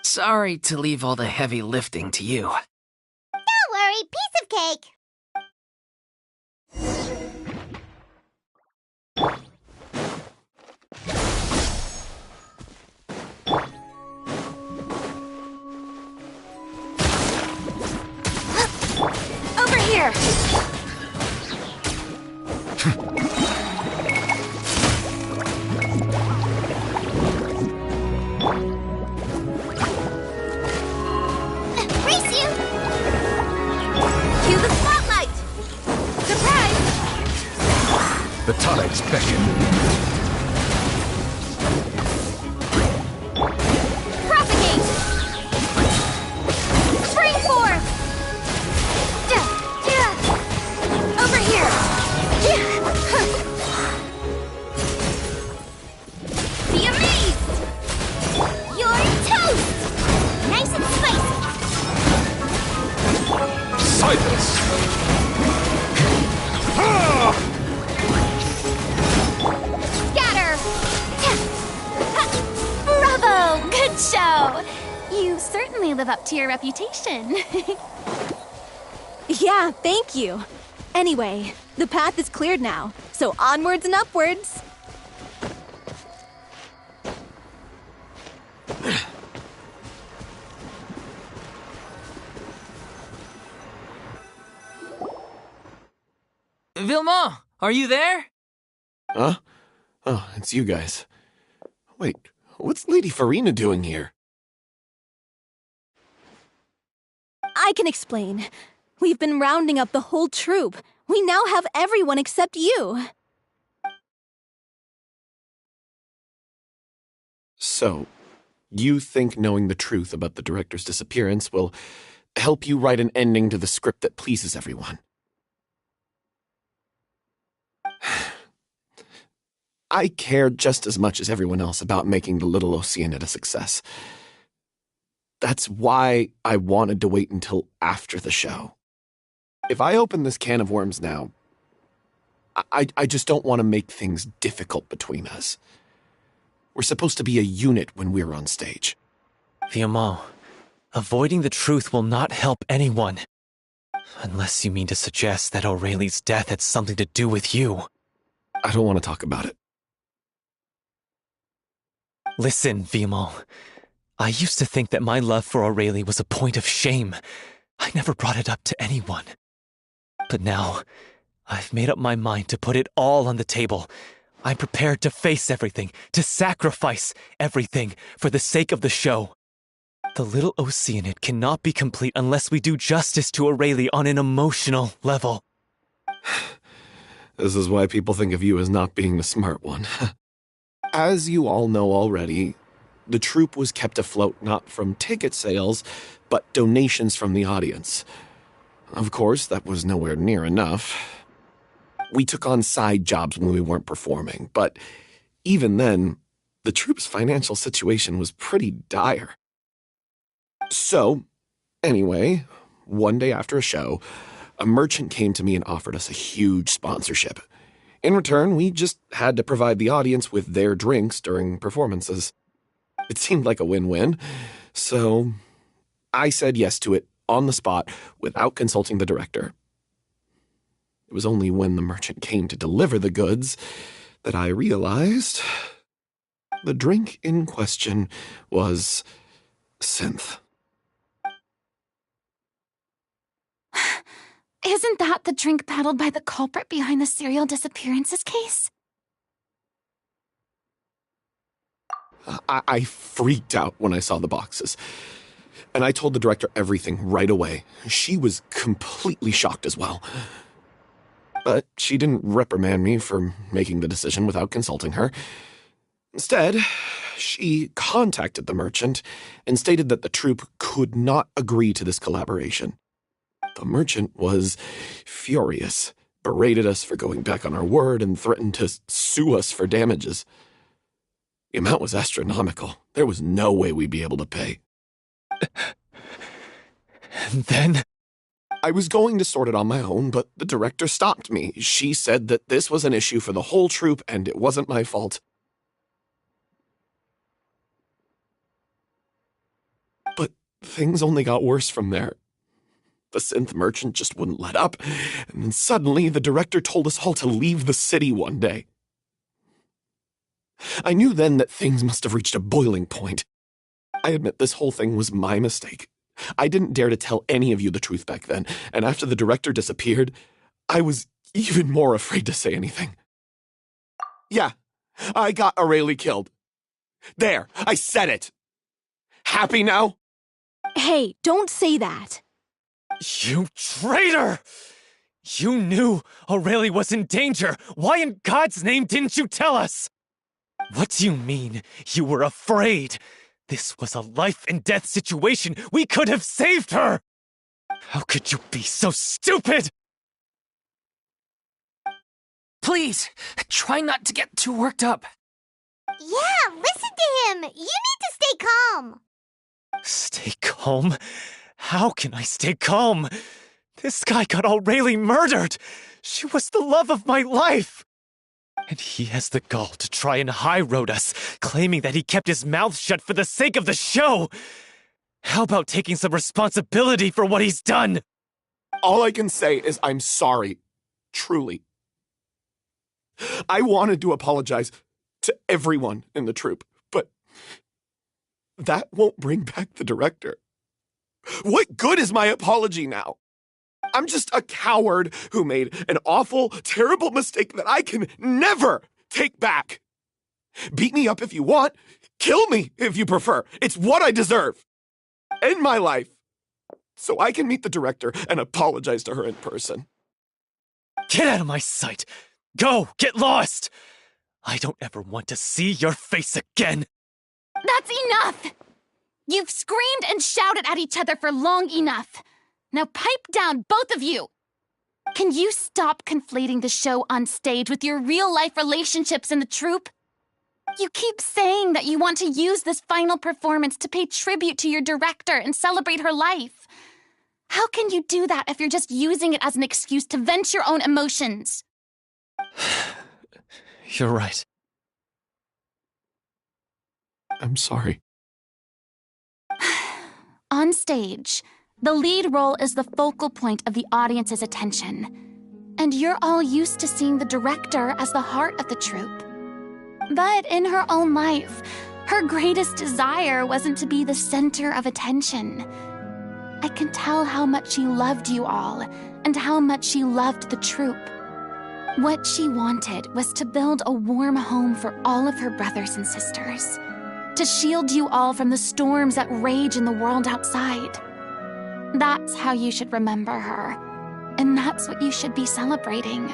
Sorry to leave all the heavy lifting to you. Don't worry, piece of cake. Over here! Race you! Cue the spotlight! Surprise! The tides beckon. Propagate! Spring forth! great show! You certainly live up to your reputation. Yeah, thank you. Anyway, the path is cleared now, so onwards and upwards. Vilma, are you there? Huh? Oh, it's you guys. Wait, what's Lady Farina doing here? I can explain. We've been rounding up the whole troop. We now have everyone except you. So, you think knowing the truth about the director's disappearance will help you write an ending to the script that pleases everyone? I care just as much as everyone else about making the Little Oceanid a success. That's why I wanted to wait until after the show. If I open this can of worms now, I just don't want to make things difficult between us. We're supposed to be a unit when we're on stage. Vilma, avoiding the truth will not help anyone. Unless you mean to suggest that Aurelie's death had something to do with you. I don't want to talk about it. Listen, Vilma. I used to think that my love for Aurelie was a point of shame. I never brought it up to anyone. But now, I've made up my mind to put it all on the table. I'm prepared to face everything, to sacrifice everything for the sake of the show. The Little Oceanid cannot be complete unless we do justice to Aurelie on an emotional level. This is why people think of you as not being the smart one. As you all know already, the troupe was kept afloat not from ticket sales, but donations from the audience. Of course, that was nowhere near enough. We took on side jobs when we weren't performing, but even then, the troupe's financial situation was pretty dire. So, anyway, one day after a show, a merchant came to me and offered us a huge sponsorship. In return, we just had to provide the audience with their drinks during performances. It seemed like a win-win, so I said yes to it on the spot without consulting the director. It was only when the merchant came to deliver the goods that I realized the drink in question was synth. Isn't that the drink peddled by the culprit behind the serial disappearances case? I freaked out when I saw the boxes. And I told the director everything right away. She was completely shocked as well. But she didn't reprimand me for making the decision without consulting her. Instead, she contacted the merchant and stated that the troupe could not agree to this collaboration. The merchant was furious, berated us for going back on our word, and threatened to sue us for damages. The amount was astronomical. There was no way we'd be able to pay. And then? I was going to sort it on my own, but the director stopped me. She said that this was an issue for the whole troupe, and it wasn't my fault. But things only got worse from there. The synth merchant just wouldn't let up, and then suddenly the director told us all to leave the city one day. I knew then that things must have reached a boiling point. I admit this whole thing was my mistake. I didn't dare to tell any of you the truth back then, and after the director disappeared, I was even more afraid to say anything. Yeah, I got Aurelie killed. There, I said it. Happy now? Hey, don't say that. You traitor! You knew Aurelie was in danger. Why in God's name didn't you tell us? What do you mean you were afraid? This was a life and death situation. We could have saved her! How could you be so stupid? Please, try not to get too worked up. Yeah, listen to him. You need to stay calm. Stay calm? How can I stay calm? This guy got Aurelie murdered. She was the love of my life. And he has the gall to try and high-road us, claiming that he kept his mouth shut for the sake of the show! How about taking some responsibility for what he's done? All I can say is I'm sorry. Truly. I wanted to apologize to everyone in the troupe, but that won't bring back the director. What good is my apology now? I'm just a coward who made an awful, terrible mistake that I can never take back. Beat me up if you want. Kill me if you prefer. It's what I deserve. End my life so I can meet the director and apologize to her in person. Get out of my sight! Go! Get lost! I don't ever want to see your face again! That's enough! You've screamed and shouted at each other for long enough. Now pipe down, both of you! Can you stop conflating the show on stage with your real-life relationships in the troupe? You keep saying that you want to use this final performance to pay tribute to your director and celebrate her life. How can you do that if you're just using it as an excuse to vent your own emotions? You're right. I'm sorry. On stage, the lead role is the focal point of the audience's attention. And you're all used to seeing the director as the heart of the troupe. But in her own life, her greatest desire wasn't to be the center of attention. I can tell how much she loved you all, and how much she loved the troupe. What she wanted was to build a warm home for all of her brothers and sisters, to shield you all from the storms that rage in the world outside. That's how you should remember her, and that's what you should be celebrating.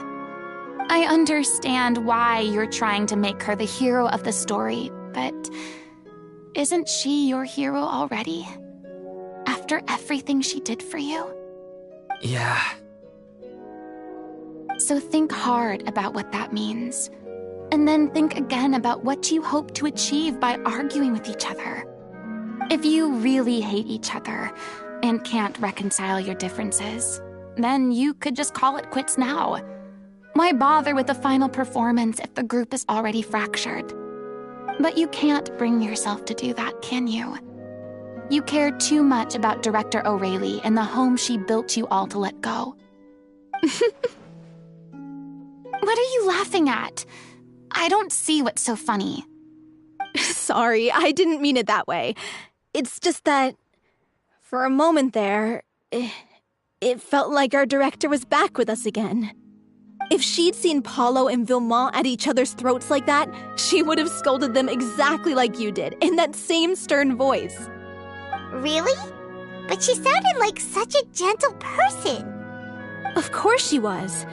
I understand why you're trying to make her the hero of the story, but isn't she your hero already? After everything she did for you? Yeah. So think hard about what that means. And then think again about what you hope to achieve by arguing with each other. If you really hate each other and can't reconcile your differences, then you could just call it quits now. Why bother with the final performance if the group is already fractured? But you can't bring yourself to do that, can you? You care too much about Director O'Reilly and the home she built you all to let go. What are you laughing at? I don't see what's so funny. Sorry, I didn't mean it that way. It's just that, for a moment there, it felt like our director was back with us again. If she'd seen Paulo and Vilmont at each other's throats like that, she would have scolded them exactly like you did, in that same stern voice. Really? But she sounded like such a gentle person. Of course she was.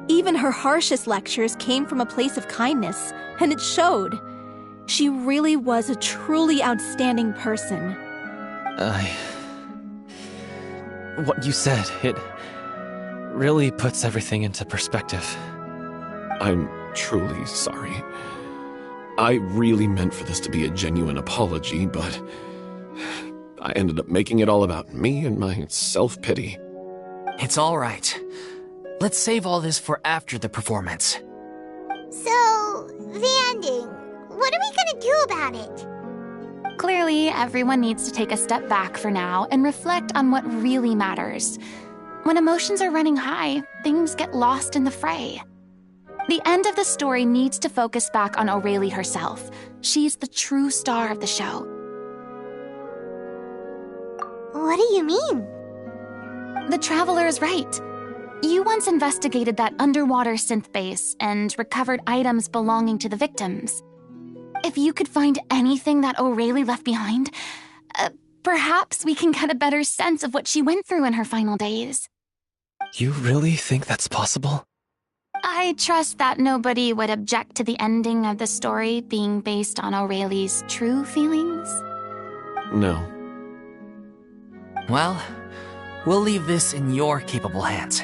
Even her harshest lectures came from a place of kindness, and it showed. She really was a truly outstanding person. What you said, it really puts everything into perspective. I'm truly sorry. I really meant for this to be a genuine apology, but I ended up making it all about me and my self-pity. It's all right. Let's save all this for after the performance. So, the ending. What are we gonna do about it? Clearly, everyone needs to take a step back for now and reflect on what really matters. When emotions are running high, things get lost in the fray. The end of the story needs to focus back on O'Reilly herself. She's the true star of the show. What do you mean? The Traveler is right. You once investigated that underwater synth base and recovered items belonging to the victims. If you could find anything that O'Reilly left behind, perhaps we can get a better sense of what she went through in her final days. You really think that's possible? I trust that nobody would object to the ending of the story being based on O'Reilly's true feelings. No. Well, we'll leave this in your capable hands.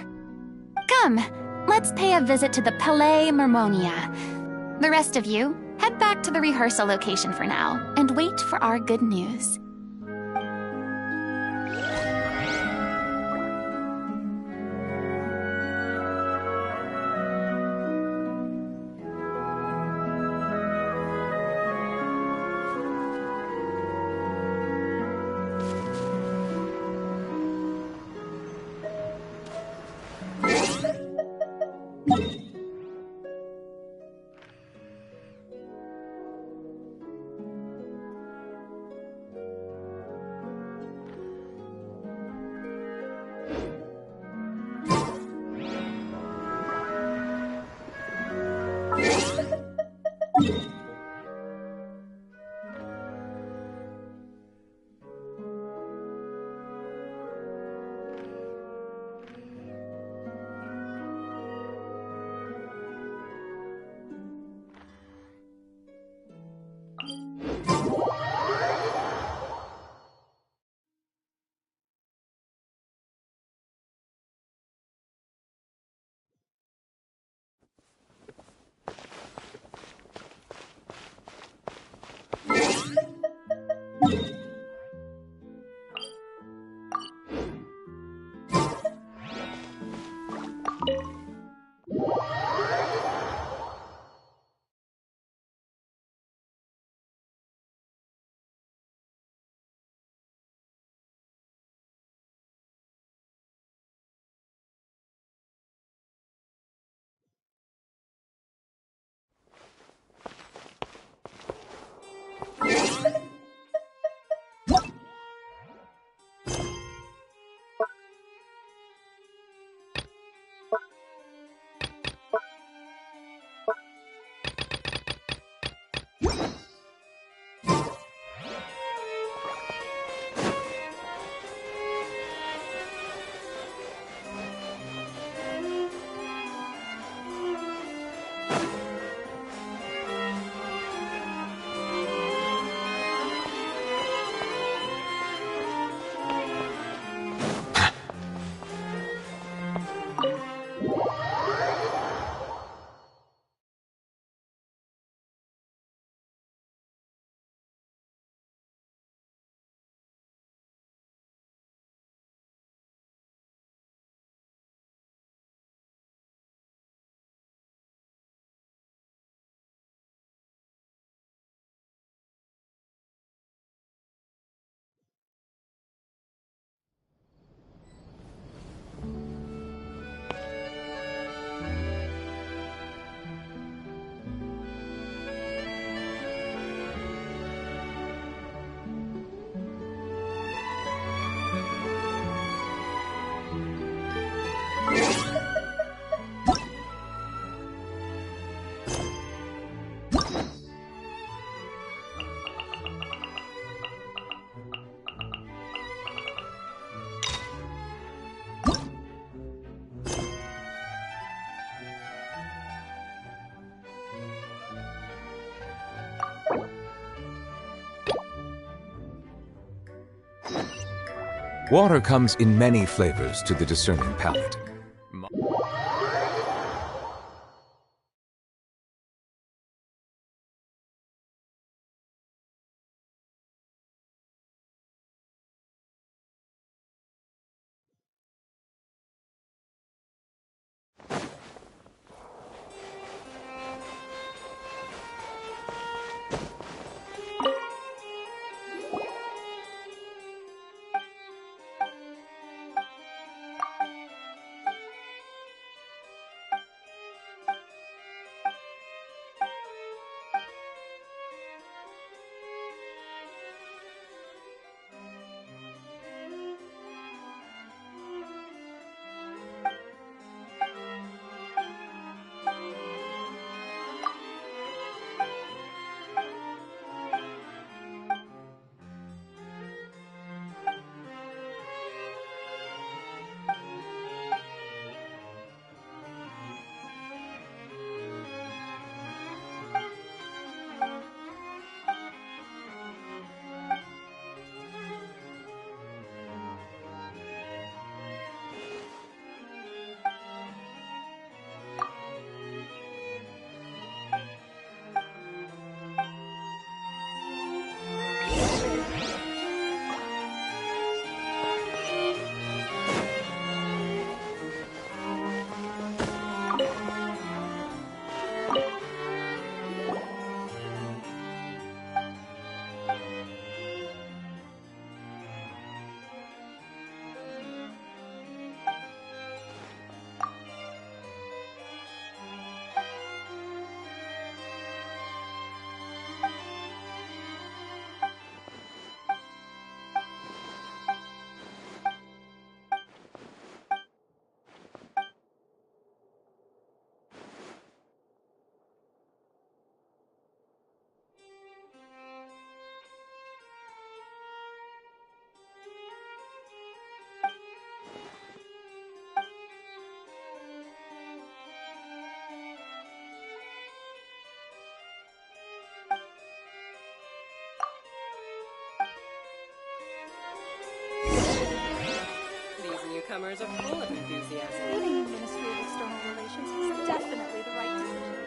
Come, let's pay a visit to the Palais Mermonia. The rest of you, head back to the rehearsal location for now and wait for our good news. Water comes in many flavors to the discerning palate. Newcomers are full of enthusiasm. Leaving the Ministry of External Relations was definitely the right decision.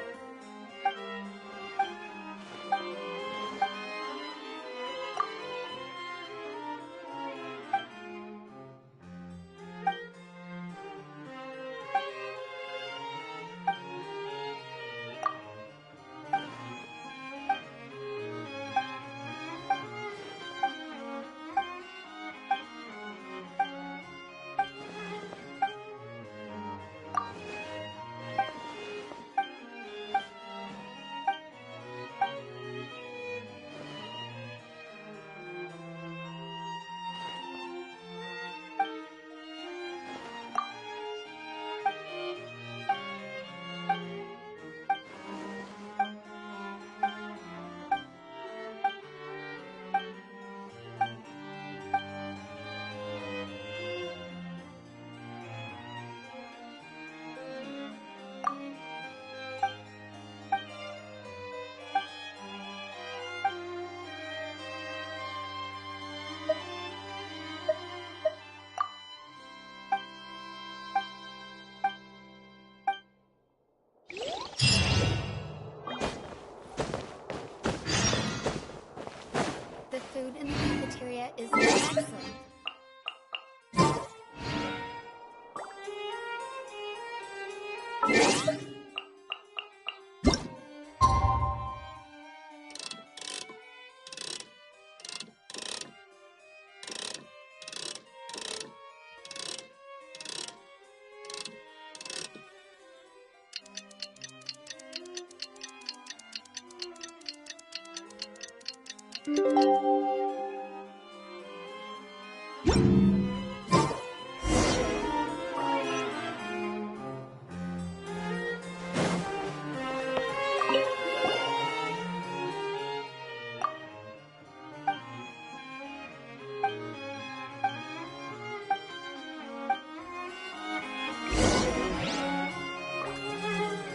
The food in the cafeteria is excellent.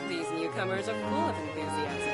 These newcomers are full of enthusiasm.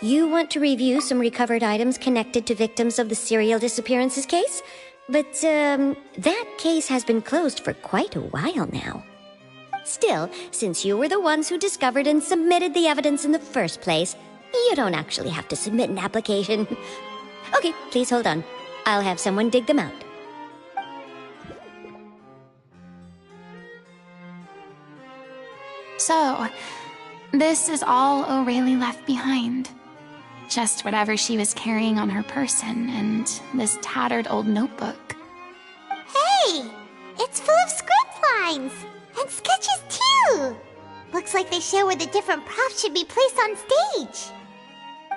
You want to review some recovered items connected to victims of the serial disappearances case? But, that case has been closed for quite a while now. Still, since you were the ones who discovered and submitted the evidence in the first place, you don't actually have to submit an application. Okay, please hold on. I'll have someone dig them out. So, this is all O'Reilly left behind. Just whatever she was carrying on her person and this tattered old notebook. Hey! It's full of script lines! And sketches too! Looks like they show where the different props should be placed on stage.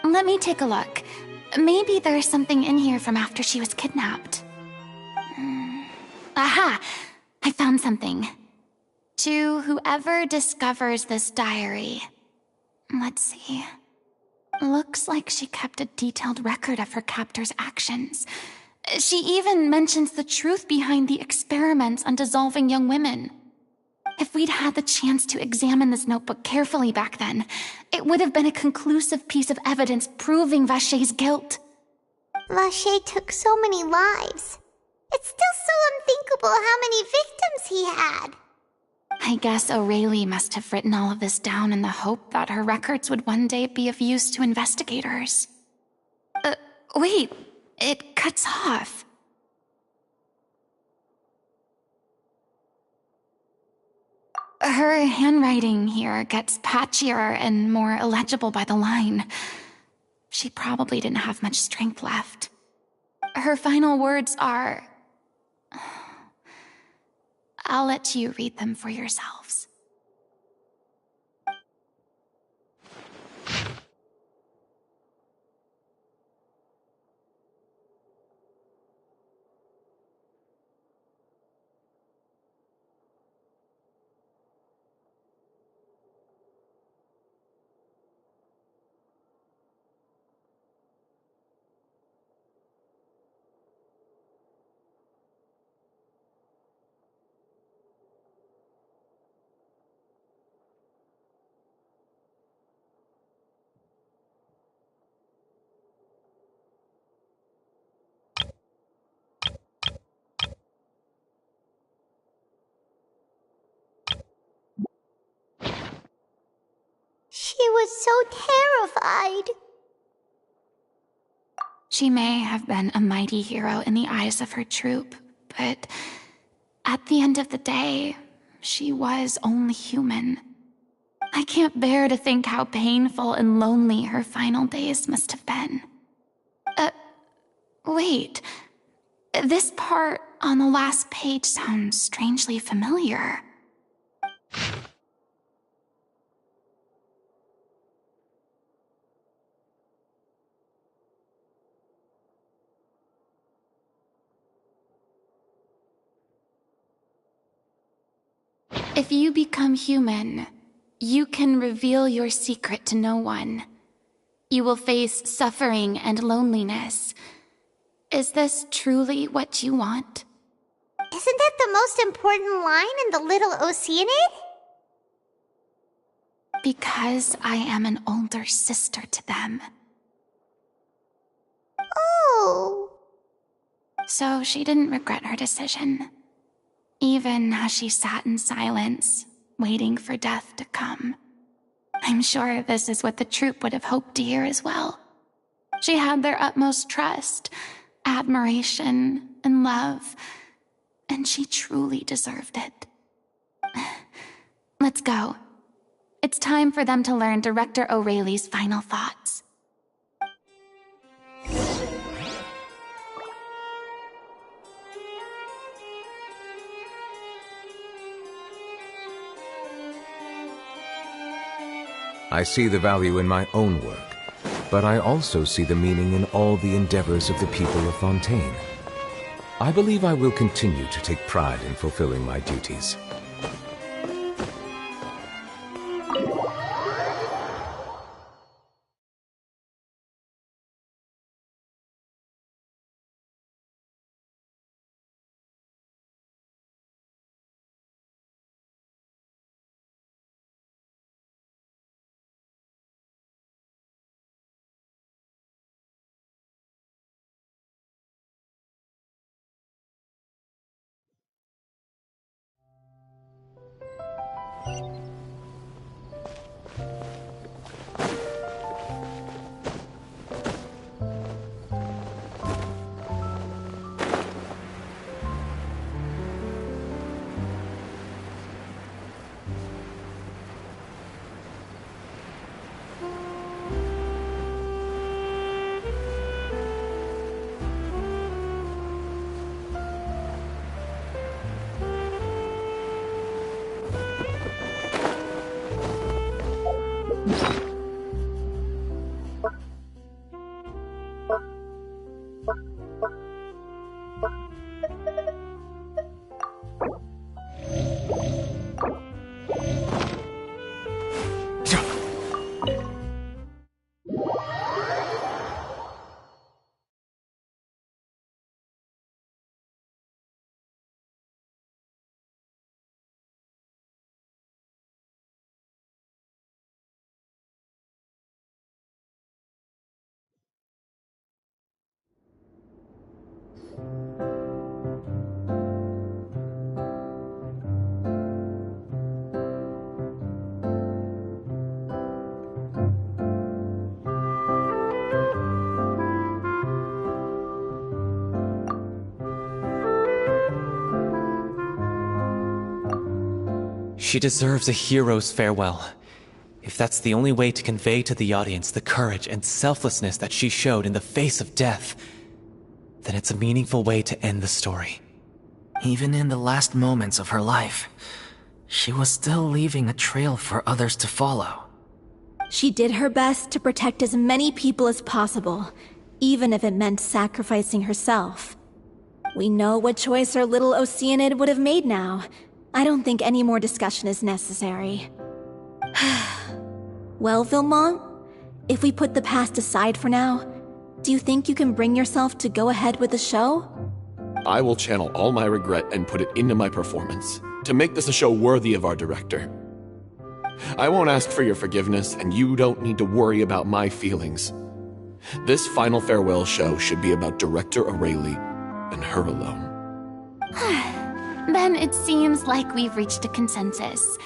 Let me take a look. Maybe there's something in here from after she was kidnapped. Aha! I found something. To whoever discovers this diary. Let's see. Looks like she kept a detailed record of her captor's actions. She even mentions the truth behind the experiments on dissolving young women. If we'd had the chance to examine this notebook carefully back then, it would have been a conclusive piece of evidence proving Vacher's guilt. Vacher took so many lives. It's still so unthinkable how many victims he had. I guess O'Reilly must have written all of this down in the hope that her records would one day be of use to investigators. Wait, it cuts off. Her handwriting here gets patchier and more illegible by the line. She probably didn't have much strength left. Her final words are... I'll let you read them for yourselves. She was so terrified. She may have been a mighty hero in the eyes of her troop, but at the end of the day, she was only human. I can't bear to think how painful and lonely her final days must have been. Wait. This part on the last page sounds strangely familiar. If you become human, you can reveal your secret to no one. You will face suffering and loneliness. Is this truly what you want? Isn't that the most important line in the Little Oceanid? Because I am an older sister to them. Oh. So she didn't regret her decision. Even as she sat in silence, waiting for death to come. I'm sure this is what the troop would have hoped to hear as well. She had their utmost trust, admiration, and love, and she truly deserved it. Let's go. It's time for them to learn Director O'Reilly's final thoughts. I see the value in my own work, but I also see the meaning in all the endeavors of the people of Fontaine. I believe I will continue to take pride in fulfilling my duties. She deserves a hero's farewell. If that's the only way to convey to the audience the courage and selflessness that she showed in the face of death, then it's a meaningful way to end the story. Even in the last moments of her life, she was still leaving a trail for others to follow. She did her best to protect as many people as possible, even if it meant sacrificing herself. We know what choice our little Oceanid would have made now. I don't think any more discussion is necessary. Well, Vilmont, if we put the past aside for now, do you think you can bring yourself to go ahead with the show? I will channel all my regret and put it into my performance, to make this a show worthy of our director. I won't ask for your forgiveness, and you don't need to worry about my feelings. This final farewell show should be about Director Aurelie and her alone. Then it seems like we've reached a consensus.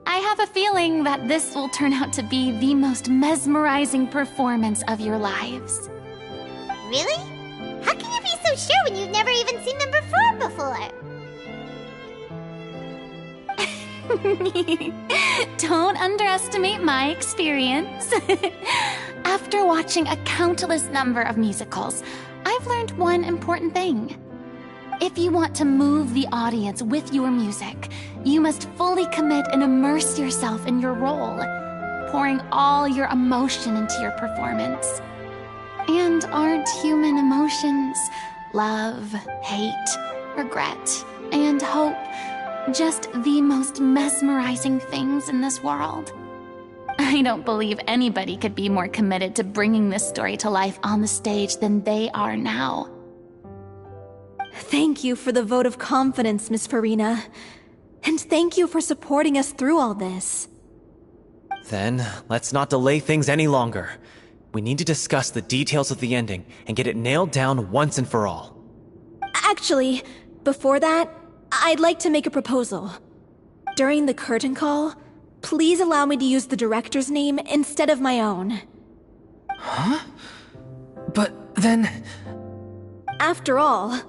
I have a feeling that this will turn out to be the most mesmerizing performance of your lives. Really? How can you be so sure when you've never even seen them perform before? Don't underestimate my experience. After watching a countless number of musicals, I've learned one important thing. If you want to move the audience with your music, you must fully commit and immerse yourself in your role, pouring all your emotion into your performance. And aren't human emotions, love, hate, regret, and hope, just the most mesmerizing things in this world? I don't believe anybody could be more committed to bringing this story to life on the stage than they are now. Thank you for the vote of confidence, Miss Farina. And thank you for supporting us through all this. Then, let's not delay things any longer. We need to discuss the details of the ending and get it nailed down once and for all. Actually, before that, I'd like to make a proposal. During the curtain call, please allow me to use the director's name instead of my own. Huh? But then... After all,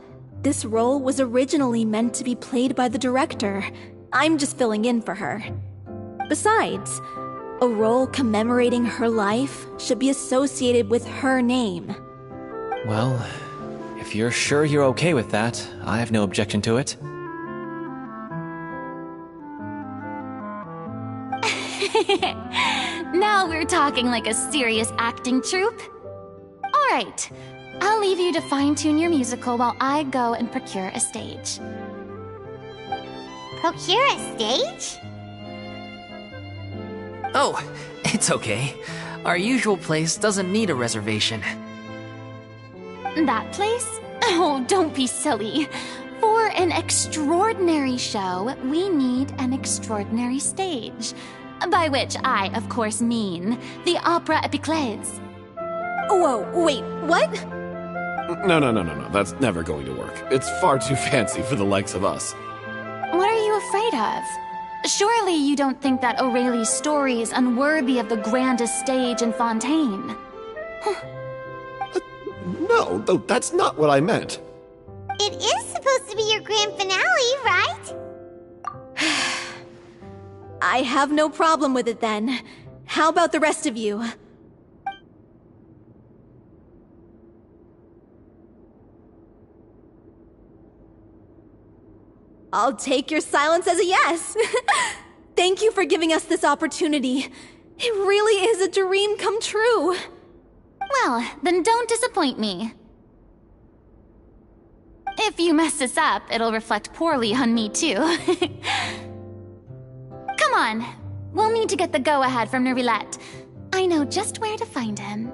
this role was originally meant to be played by the director. I'm just filling in for her. Besides, a role commemorating her life should be associated with her name. Well, if you're sure you're okay with that, I have no objection to it. Now we're talking like a serious acting troupe. All right, I'll leave you to fine-tune your musical while I go and procure a stage. Procure a stage? Oh, it's okay. Our usual place doesn't need a reservation. That place? Oh, don't be silly. For an extraordinary show, we need an extraordinary stage. By which I, of course, mean the Opera Epiclese. Whoa, wait, what? No. That's never going to work. It's far too fancy for the likes of us. What are you afraid of? Surely you don't think that Aurelie's story is unworthy of the grandest stage in Fontaine. No, that's not what I meant. It is supposed to be your grand finale, right? I have no problem with it then. How about the rest of you? I'll take your silence as a yes. Thank you for giving us this opportunity. It really is a dream come true. Well, then don't disappoint me. If you mess this up, it'll reflect poorly on me too. Come on, we'll need to get the go-ahead from Nervilette. I know just where to find him.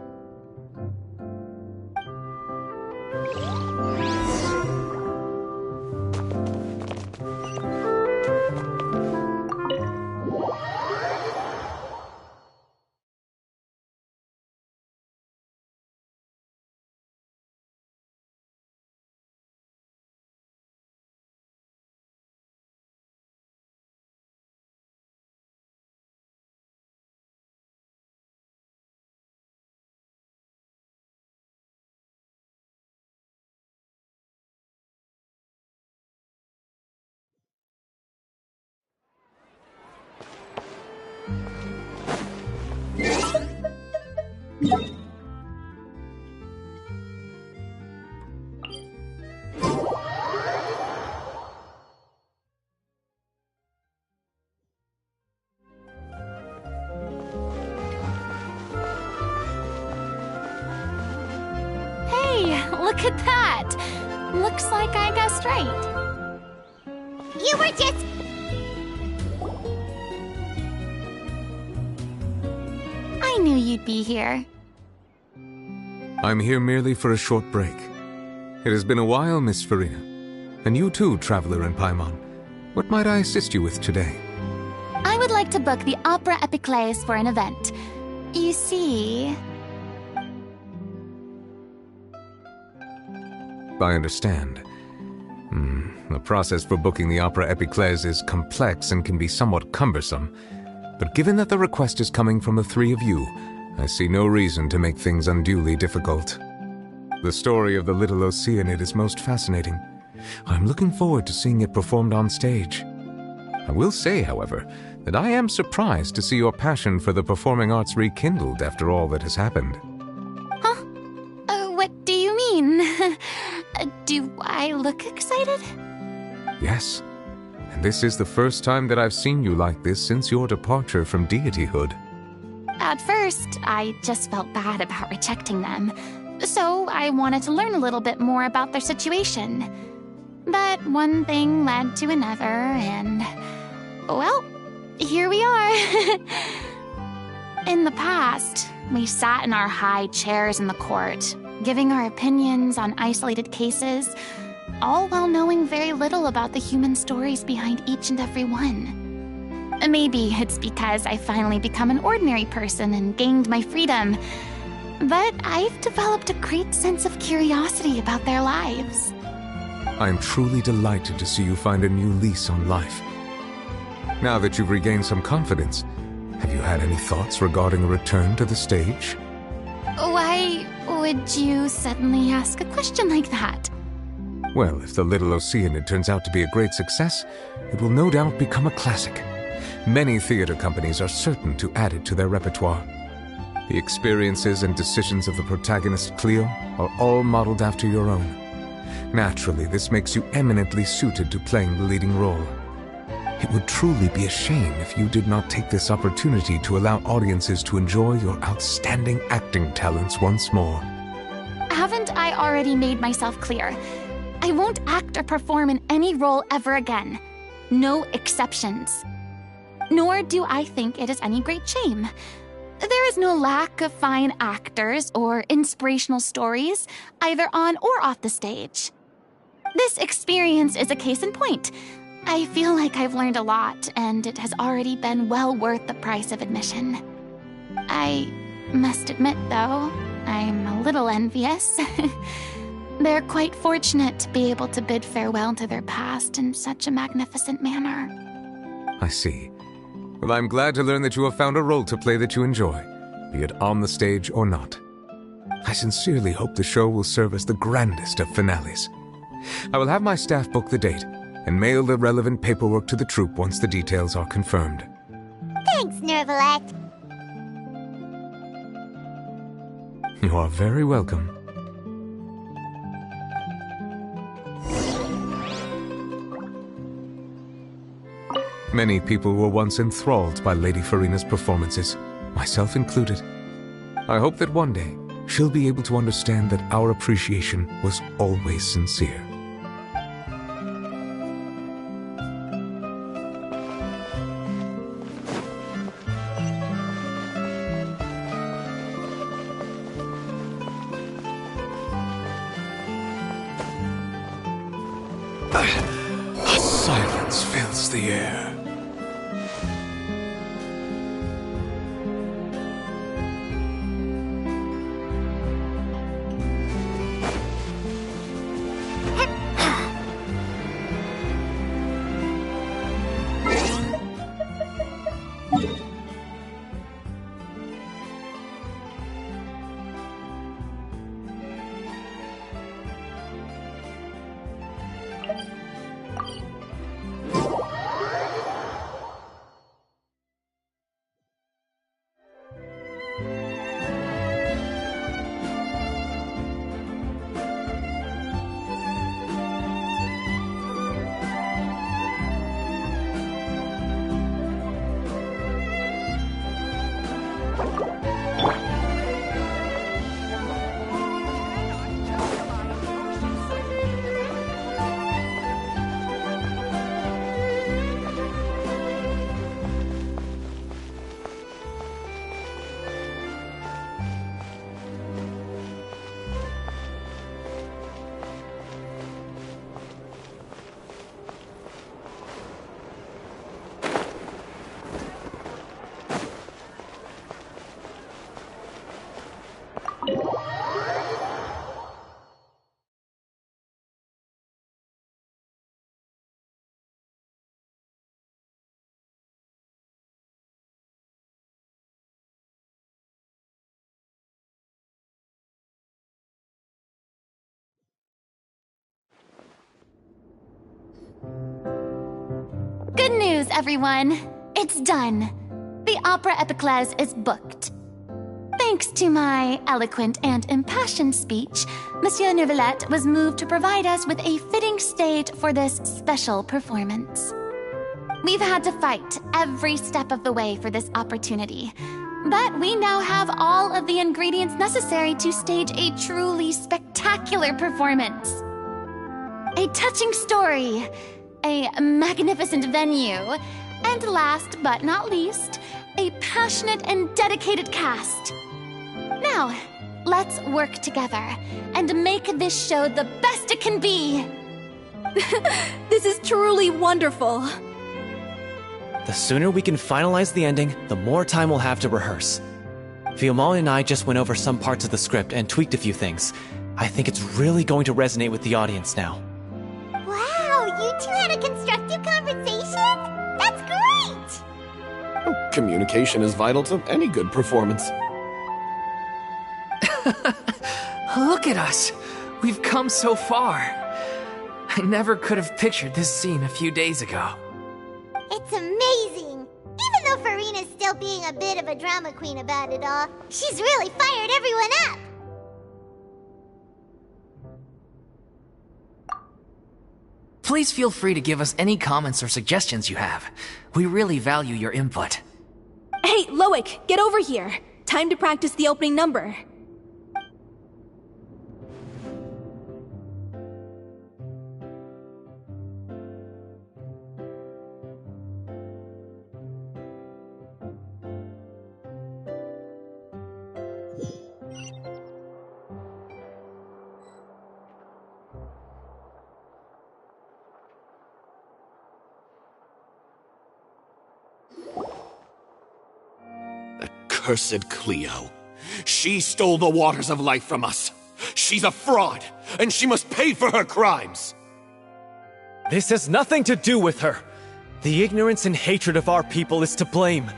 Look at that! Looks like I guessed right. You were just... I knew you'd be here. I'm here merely for a short break. It has been a while, Miss Farina. And you too, Traveler in Paimon. What might I assist you with today? I would like to book the Opera Epiclese for an event. You see... I understand. The process for booking the Opera Epiclese is complex and can be somewhat cumbersome. But given that the request is coming from the three of you, I see no reason to make things unduly difficult. The story of the little Oceanid is most fascinating. I'm looking forward to seeing it performed on stage. I will say, however, that I am surprised to see your passion for the performing arts rekindled after all that has happened. Huh? What do you mean? Do I look excited? Yes. And this is the first time that I've seen you like this since your departure from deityhood. At first, I just felt bad about rejecting them. So I wanted to learn a little bit more about their situation. But one thing led to another, and... well, here we are. In the past, we sat in our high chairs in the court, giving our opinions on isolated cases, all while knowing very little about the human stories behind each and every one. Maybe it's because I finally become an ordinary person and gained my freedom, but I've developed a great sense of curiosity about their lives. I'm truly delighted to see you find a new lease on life. Now that you've regained some confidence, have you had any thoughts regarding a return to the stage? Why would you suddenly ask a question like that? Well, if the Little Oceanid turns out to be a great success, it will no doubt become a classic. Many theater companies are certain to add it to their repertoire. The experiences and decisions of the protagonist, Cleo, are all modeled after your own. Naturally, this makes you eminently suited to playing the leading role. It would truly be a shame if you did not take this opportunity to allow audiences to enjoy your outstanding acting talents once more. Haven't I already made myself clear? I won't act or perform in any role ever again. No exceptions. Nor do I think it is any great shame. There is no lack of fine actors or inspirational stories, either on or off the stage. This experience is a case in point. I feel like I've learned a lot, and it has already been well worth the price of admission. I must admit, though, I'm a little envious. They're quite fortunate to be able to bid farewell to their past in such a magnificent manner. I see. Well, I'm glad to learn that you have found a role to play that you enjoy, be it on the stage or not. I sincerely hope the show will serve as the grandest of finales. I will have my staff book the date and mail the relevant paperwork to the troupe once the details are confirmed. Thanks, Nervalette. You are very welcome. Many people were once enthralled by Lady Farina's performances, myself included. I hope that one day she'll be able to understand that our appreciation was always sincere. A silence fills the air. Good news, everyone. It's done. The Opera Epiclese is booked. Thanks to my eloquent and impassioned speech, Monsieur Neuvillette was moved to provide us with a fitting stage for this special performance. We've had to fight every step of the way for this opportunity, but we now have all of the ingredients necessary to stage a truly spectacular performance. A touching story, a magnificent venue, and last but not least, a passionate and dedicated cast. Now, let's work together and make this show the best it can be. This is truly wonderful. The sooner we can finalize the ending, the more time we'll have to rehearse. Fiumali and I just went over some parts of the script and tweaked a few things. I think it's really going to resonate with the audience now. Wow, you two had a constructive conversation? That's great! Communication is vital to any good performance. Look at us! We've come so far. I never could have pictured this scene a few days ago. It's amazing! Even though Farina's still being a bit of a drama queen about it all, she's really fired everyone up! Please feel free to give us any comments or suggestions you have. We really value your input. Hey, Loic, get over here. Time to practice the opening number. Cursed Cleo. She stole the waters of life from us. She's a fraud, and she must pay for her crimes. This has nothing to do with her. The ignorance and hatred of our people is to blame.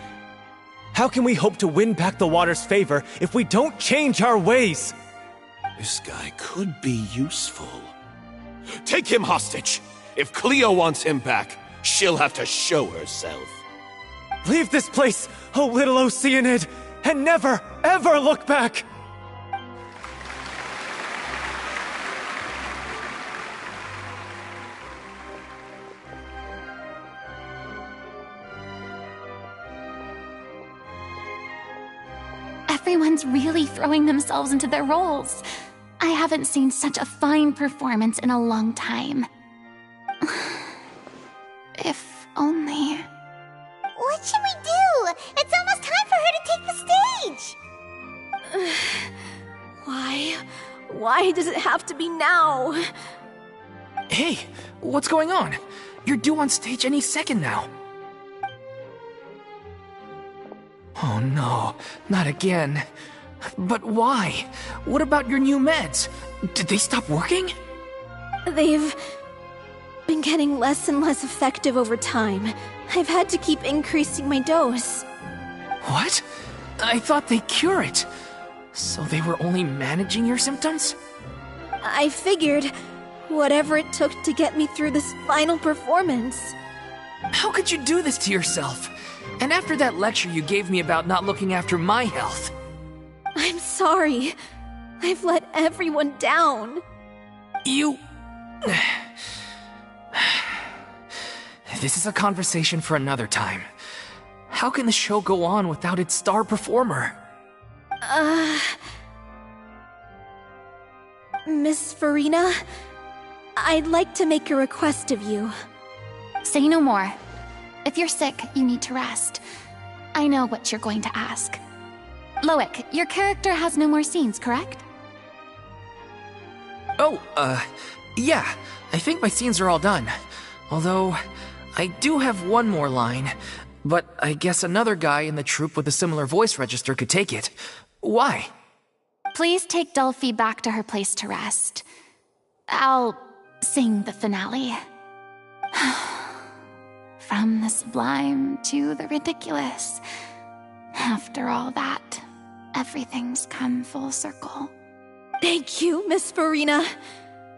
How can we hope to win back the water's favor if we don't change our ways? This guy could be useful. Take him hostage. If Cleo wants him back, she'll have to show herself. Leave this place, O little Oceanid, and never, ever look back! Everyone's really throwing themselves into their roles. I haven't seen such a fine performance in a long time. If only... What should we do? It's almost time for her to take the stage! Why? Why does it have to be now? Hey, what's going on? You're due on stage any second now. Oh no, not again. But why? What about your new meds? Did they stop working? They've been getting less and less effective over time. I've had to keep increasing my dose. What? I thought they cure it. So they were only managing your symptoms? I figured whatever it took to get me through this final performance. How could you do this to yourself? And after that lecture you gave me about not looking after my health. I'm sorry. I've let everyone down. You... This is a conversation for another time. How can the show go on without its star performer? Miss Farina, I'd like to make a request of you. Say no more. If you're sick, you need to rest. I know what you're going to ask. Loic, your character has no more scenes, correct? Oh, yeah. I think my scenes are all done. Although, I do have one more line. But I guess another guy in the troupe with a similar voice register could take it. Why? Please take Delphi back to her place to rest. I'll sing the finale. From the sublime to the ridiculous. After all that, everything's come full circle. Thank you, Miss Farina.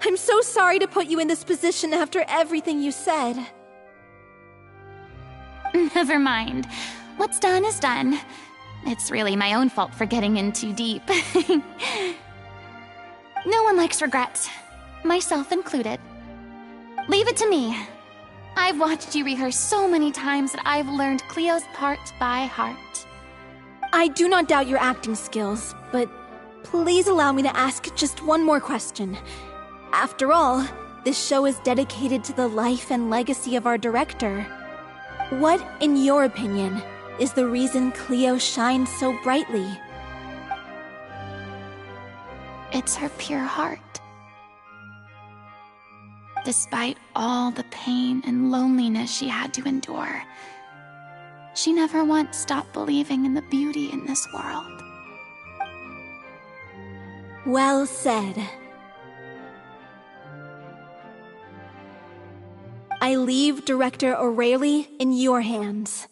I'm so sorry to put you in this position after everything you said. Never mind. What's done is done. It's really my own fault for getting in too deep. No one likes regrets, myself included. Leave it to me. I've watched you rehearse so many times that I've learned Cleo's part by heart. I do not doubt your acting skills, but please allow me to ask just one more question. After all, this show is dedicated to the life and legacy of our director. What, in your opinion, is the reason Cleo shines so brightly? It's her pure heart. Despite all the pain and loneliness she had to endure, she never once stopped believing in the beauty in this world. Well said. I leave Director O'Reilly in your hands.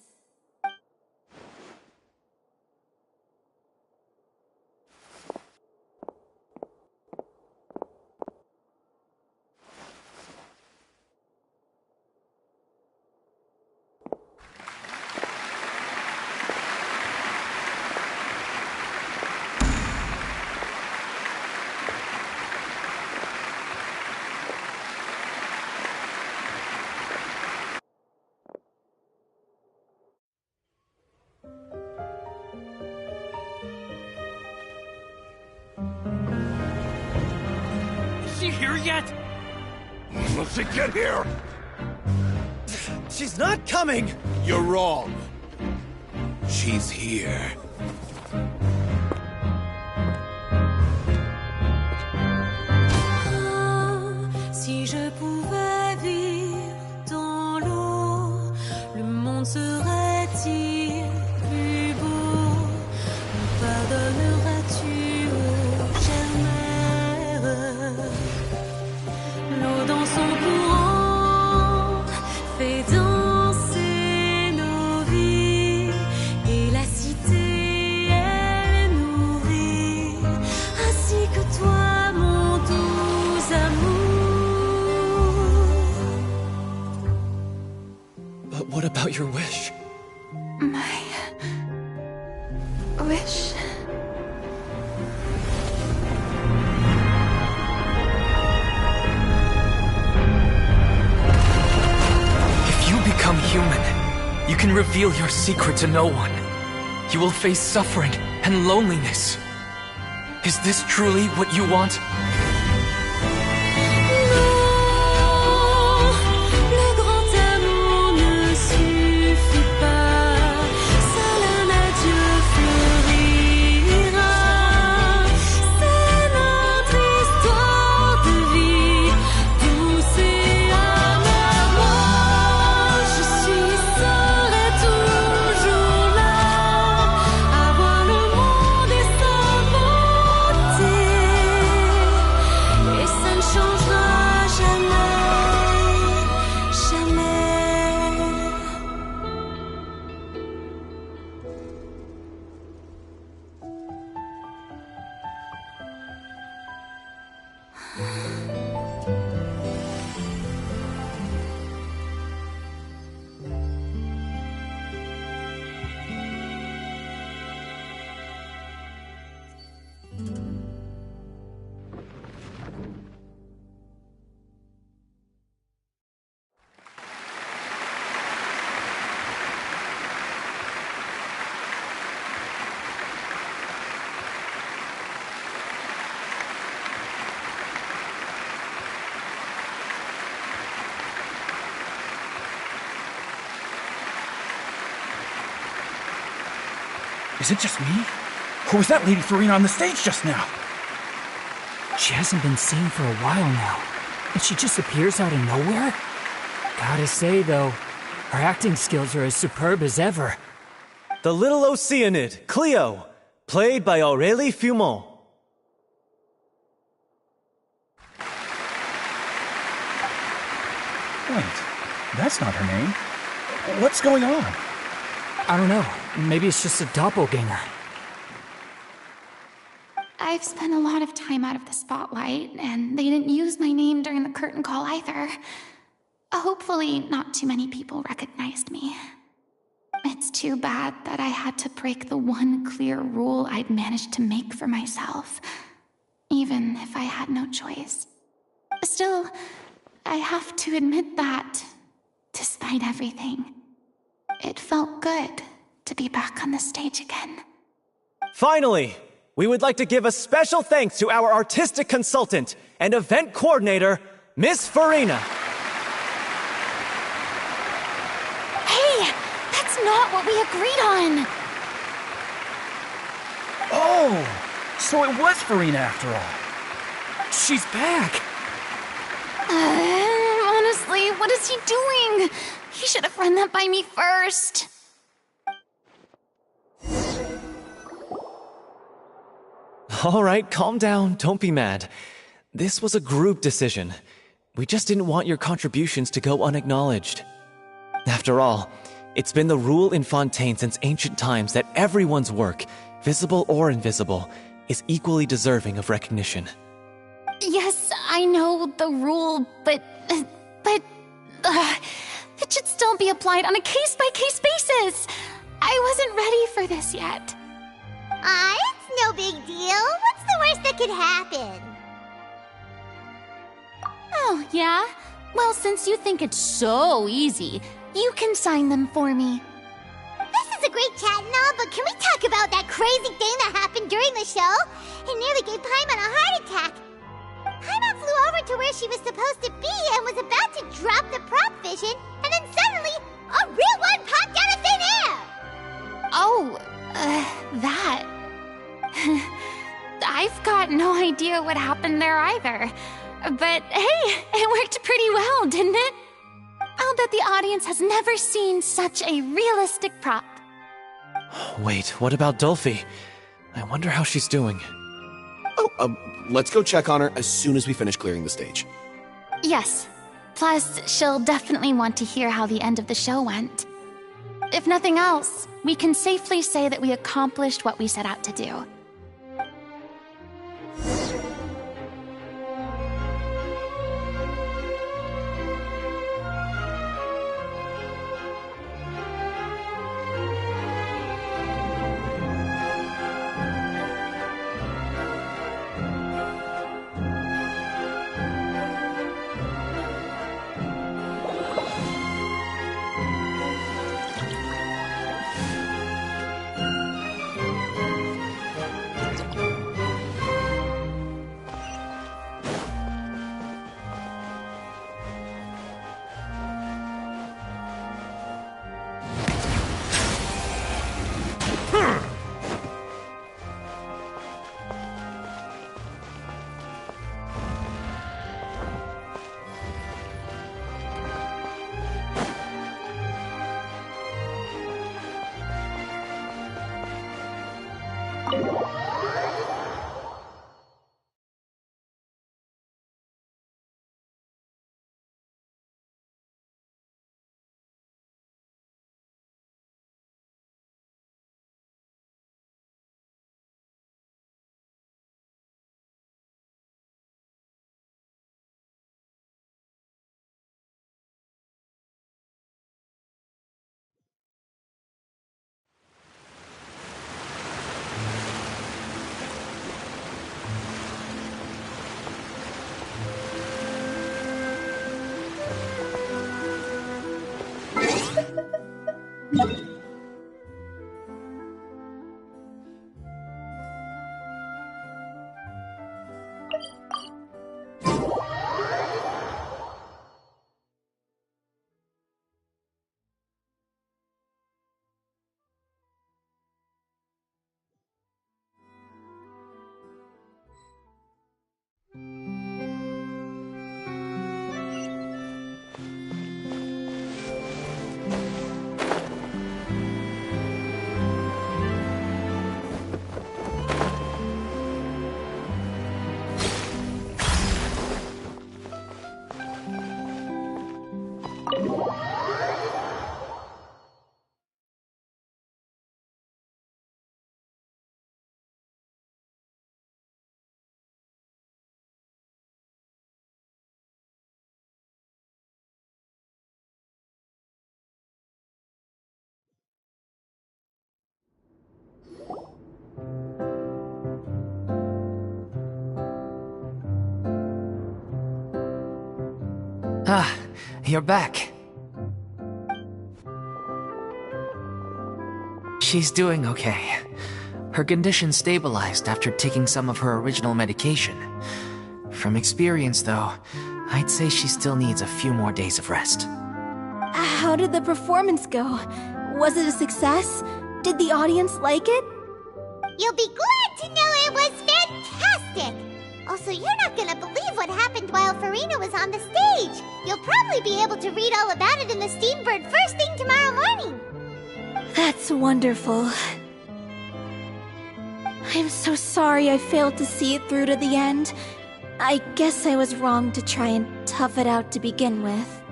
Is she here yet? Let's get here! She's not coming! You're wrong. She's here. Si je pouvais vivre dans l'eau, le monde serait-il plus beau? Me pardonneras-tu, ô chère mère? L'eau dans son courant fait danser nos vies, et la cité elle est nourrie, ainsi que toi, mon doux amour. But what about your wish? My wish. If you become human, you can reveal your secret to no one. You will face suffering and loneliness. Is this truly what you want? Le grand amour ne suffit pas, seul un adieu fleurira. C'est notre histoire de vie, douce et amère. Moi, je suis, serai toujours là, à voir le monde et sa beauté, et ça ne changera jamais, jamais. Is it just me? Or was that Lady Farina on the stage just now? She hasn't been seen for a while now, and she just appears out of nowhere? Gotta say, though, her acting skills are as superb as ever. The little Oceanid, Cleo, played by Aurélie Fumont. Wait, that's not her name. What's going on? I don't know. Maybe it's just a doppelganger. I've spent a lot of time out of the spotlight, and they didn't use my name during the curtain call either. Hopefully, not too many people recognized me. It's too bad that I had to break the one clear rule I'd managed to make for myself, even if I had no choice. Still, I have to admit that, despite everything, it felt good to be back on the stage again. Finally, we would like to give a special thanks to our artistic consultant and event coordinator, Miss Farina. Hey, that's not what we agreed on! Oh, so it was Farina after all. She's back. Honestly, what is he doing? He should have run that by me first. All right, calm down. Don't be mad. This was a group decision. We just didn't want your contributions to go unacknowledged. After all, it's been the rule in Fontaine since ancient times that everyone's work, visible or invisible, is equally deserving of recognition. Yes, I know the rule, but it should still be applied on a case-by-case basis. I wasn't ready for this yet. It's no big deal. What's the worst that could happen? Oh, yeah? Well, since you think it's so easy, you can sign them for me. This is a great chat and all, but can we talk about that crazy thing that happened during the show? It nearly gave Paimon a heart attack. Paimon flew over to where she was supposed to be and was about to drop the prop vision, and then suddenly, a real one popped out of thin air! Oh, that. I've got no idea what happened there either. But hey, it worked pretty well, didn't it? I'll bet the audience has never seen such a realistic prop. Wait, what about Dolphy? I wonder how she's doing. Oh, let's go check on her as soon as we finish clearing the stage. Yes. Plus, she'll definitely want to hear how the end of the show went. If nothing else, we can safely say that we accomplished what we set out to do. Ah, you're back. She's doing okay. Her condition stabilized after taking some of her original medication. From experience, though, I'd say she still needs a few more days of rest. How did the performance go? Was it a success? Did the audience like it? You'll be glad to know it was fantastic! Also, you're not gonna believe what happened while Farina was on the stage. You'll probably be able to read all about it in the Steambird first thing tomorrow morning. That's wonderful. I'm so sorry I failed to see it through to the end. I guess I was wrong to try and tough it out to begin with.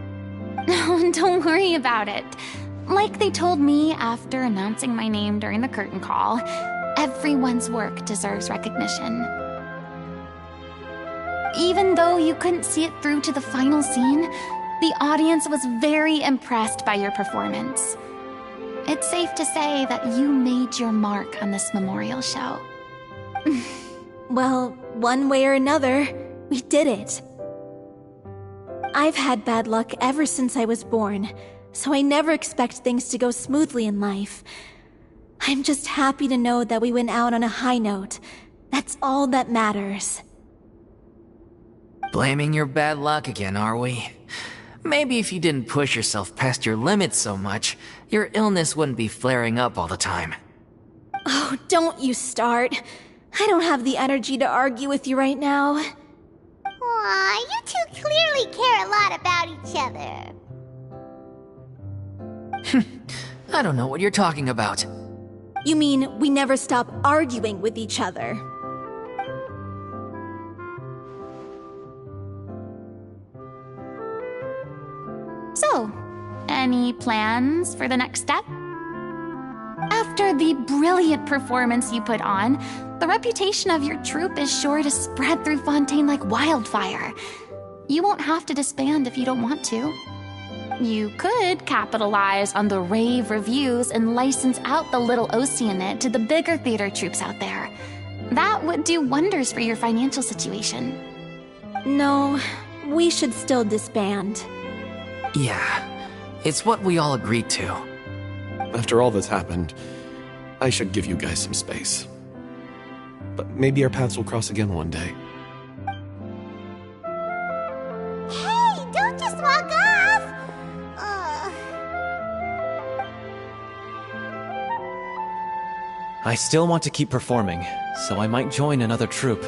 No, don't worry about it. Like they told me after announcing my name during the curtain call, everyone's work deserves recognition. Even though you couldn't see it through to the final scene, the audience was very impressed by your performance. It's safe to say that you made your mark on this memorial show. Well, one way or another, we did it. I've had bad luck ever since I was born, so I never expect things to go smoothly in life. I'm just happy to know that we went out on a high note. That's all that matters. Blaming your bad luck again, are we? Maybe if you didn't push yourself past your limits so much, your illness wouldn't be flaring up all the time. Oh, don't you start. I don't have the energy to argue with you right now. Aw, you two clearly care a lot about each other. I don't know what you're talking about. You mean we never stop arguing with each other? So, any plans for the next step? After the brilliant performance you put on, the reputation of your troupe is sure to spread through Fontaine like wildfire. You won't have to disband if you don't want to. You could capitalize on the rave reviews and license out the Little Oceanid to the bigger theater troupes out there. That would do wonders for your financial situation. No, we should still disband. Yeah, it's what we all agreed to. After all that's happened, I should give you guys some space. But maybe our paths will cross again one day. Hey, don't just walk off! I still want to keep performing, so I might join another troupe.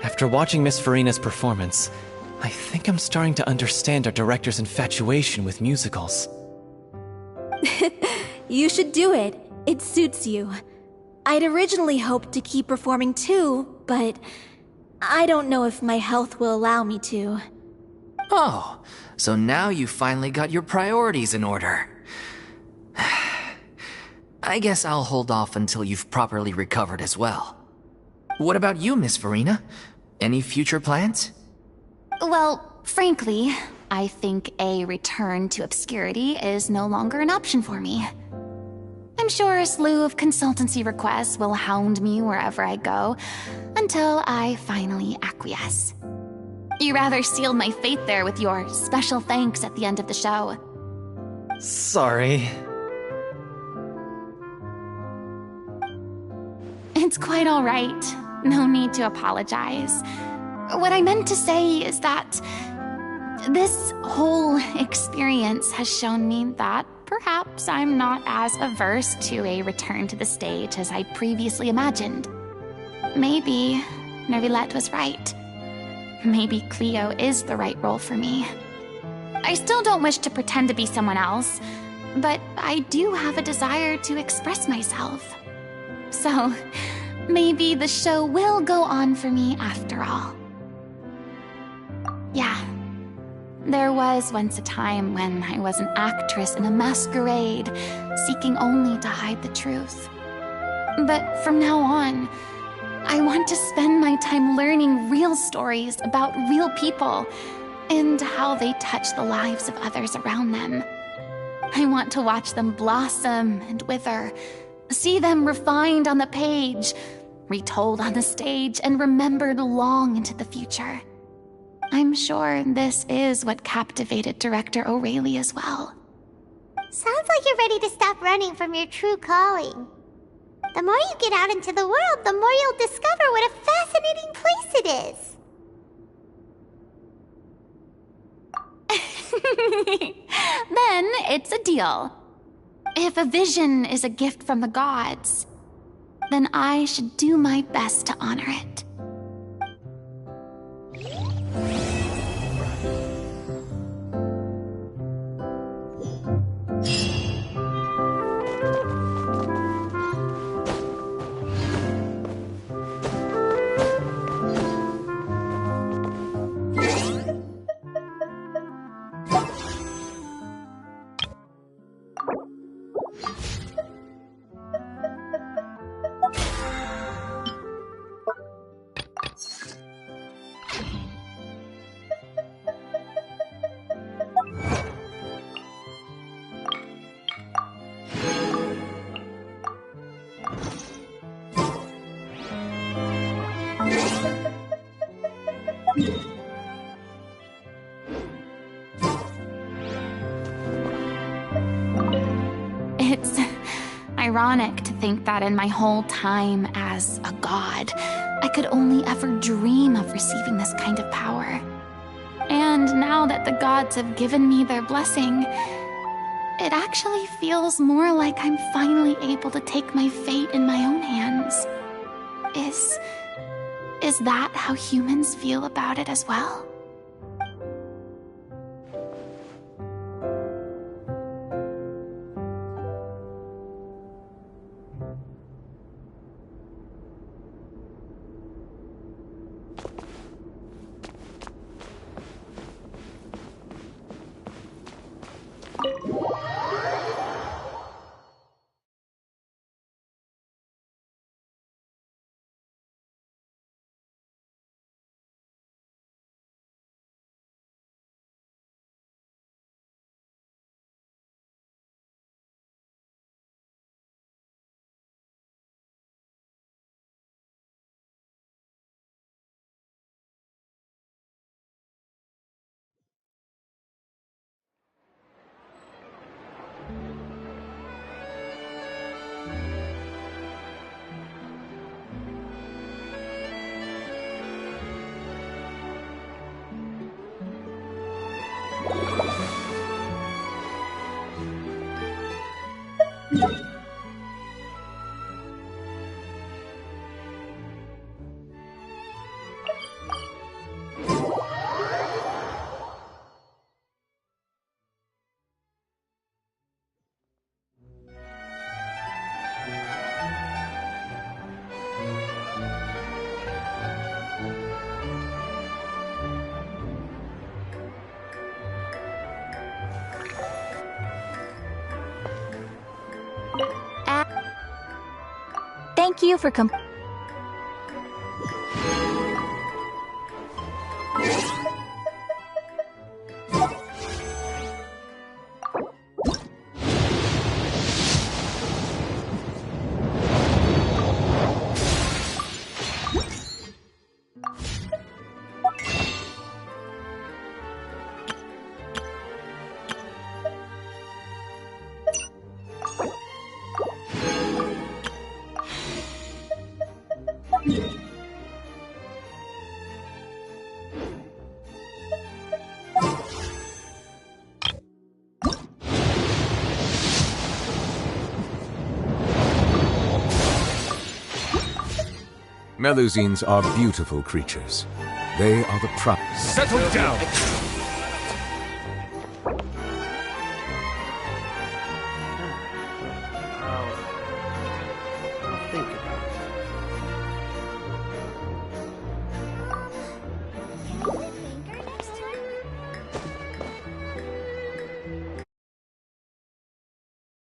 After watching Miss Farina's performance, I think I'm starting to understand our director's infatuation with musicals. You should do it. It suits you. I'd originally hoped to keep performing too, but I don't know if my health will allow me to. Oh, so now you finally got your priorities in order. I guess I'll hold off until you've properly recovered as well. What about you, Miss Farina? Any future plans? Well, frankly, I think a return to obscurity is no longer an option for me. I'm sure a slew of consultancy requests will hound me wherever I go, until I finally acquiesce. You rather sealed my fate there with your special thanks at the end of the show. Sorry. It's quite all right. No need to apologize. What I meant to say is that this whole experience has shown me that perhaps I'm not as averse to a return to the stage as I previously imagined. Maybe Nervillette was right. Maybe Cleo is the right role for me. I still don't wish to pretend to be someone else, but I do have a desire to express myself. So, maybe the show will go on for me after all. Yeah. There was once a time when I was an actress in a masquerade, seeking only to hide the truth. But from now on, I want to spend my time learning real stories about real people and how they touch the lives of others around them. I want to watch them blossom and wither, see them refined on the page, retold on the stage, and remembered long into the future. I'm sure this is what captivated Director O'Reilly as well. Sounds like you're ready to stop running from your true calling. The more you get out into the world, the more you'll discover what a fascinating place it is. Then it's a deal. If a vision is a gift from the gods, then I should do my best to honor it. It's ironic to think that in my whole time as a god, I could only ever dream of receiving this kind of power. And now that the gods have given me their blessing, it actually feels more like I'm finally able to take my fate in my own hands. Is that how humans feel about it as well? Thank you for Melusines are beautiful creatures. They are the Settle down!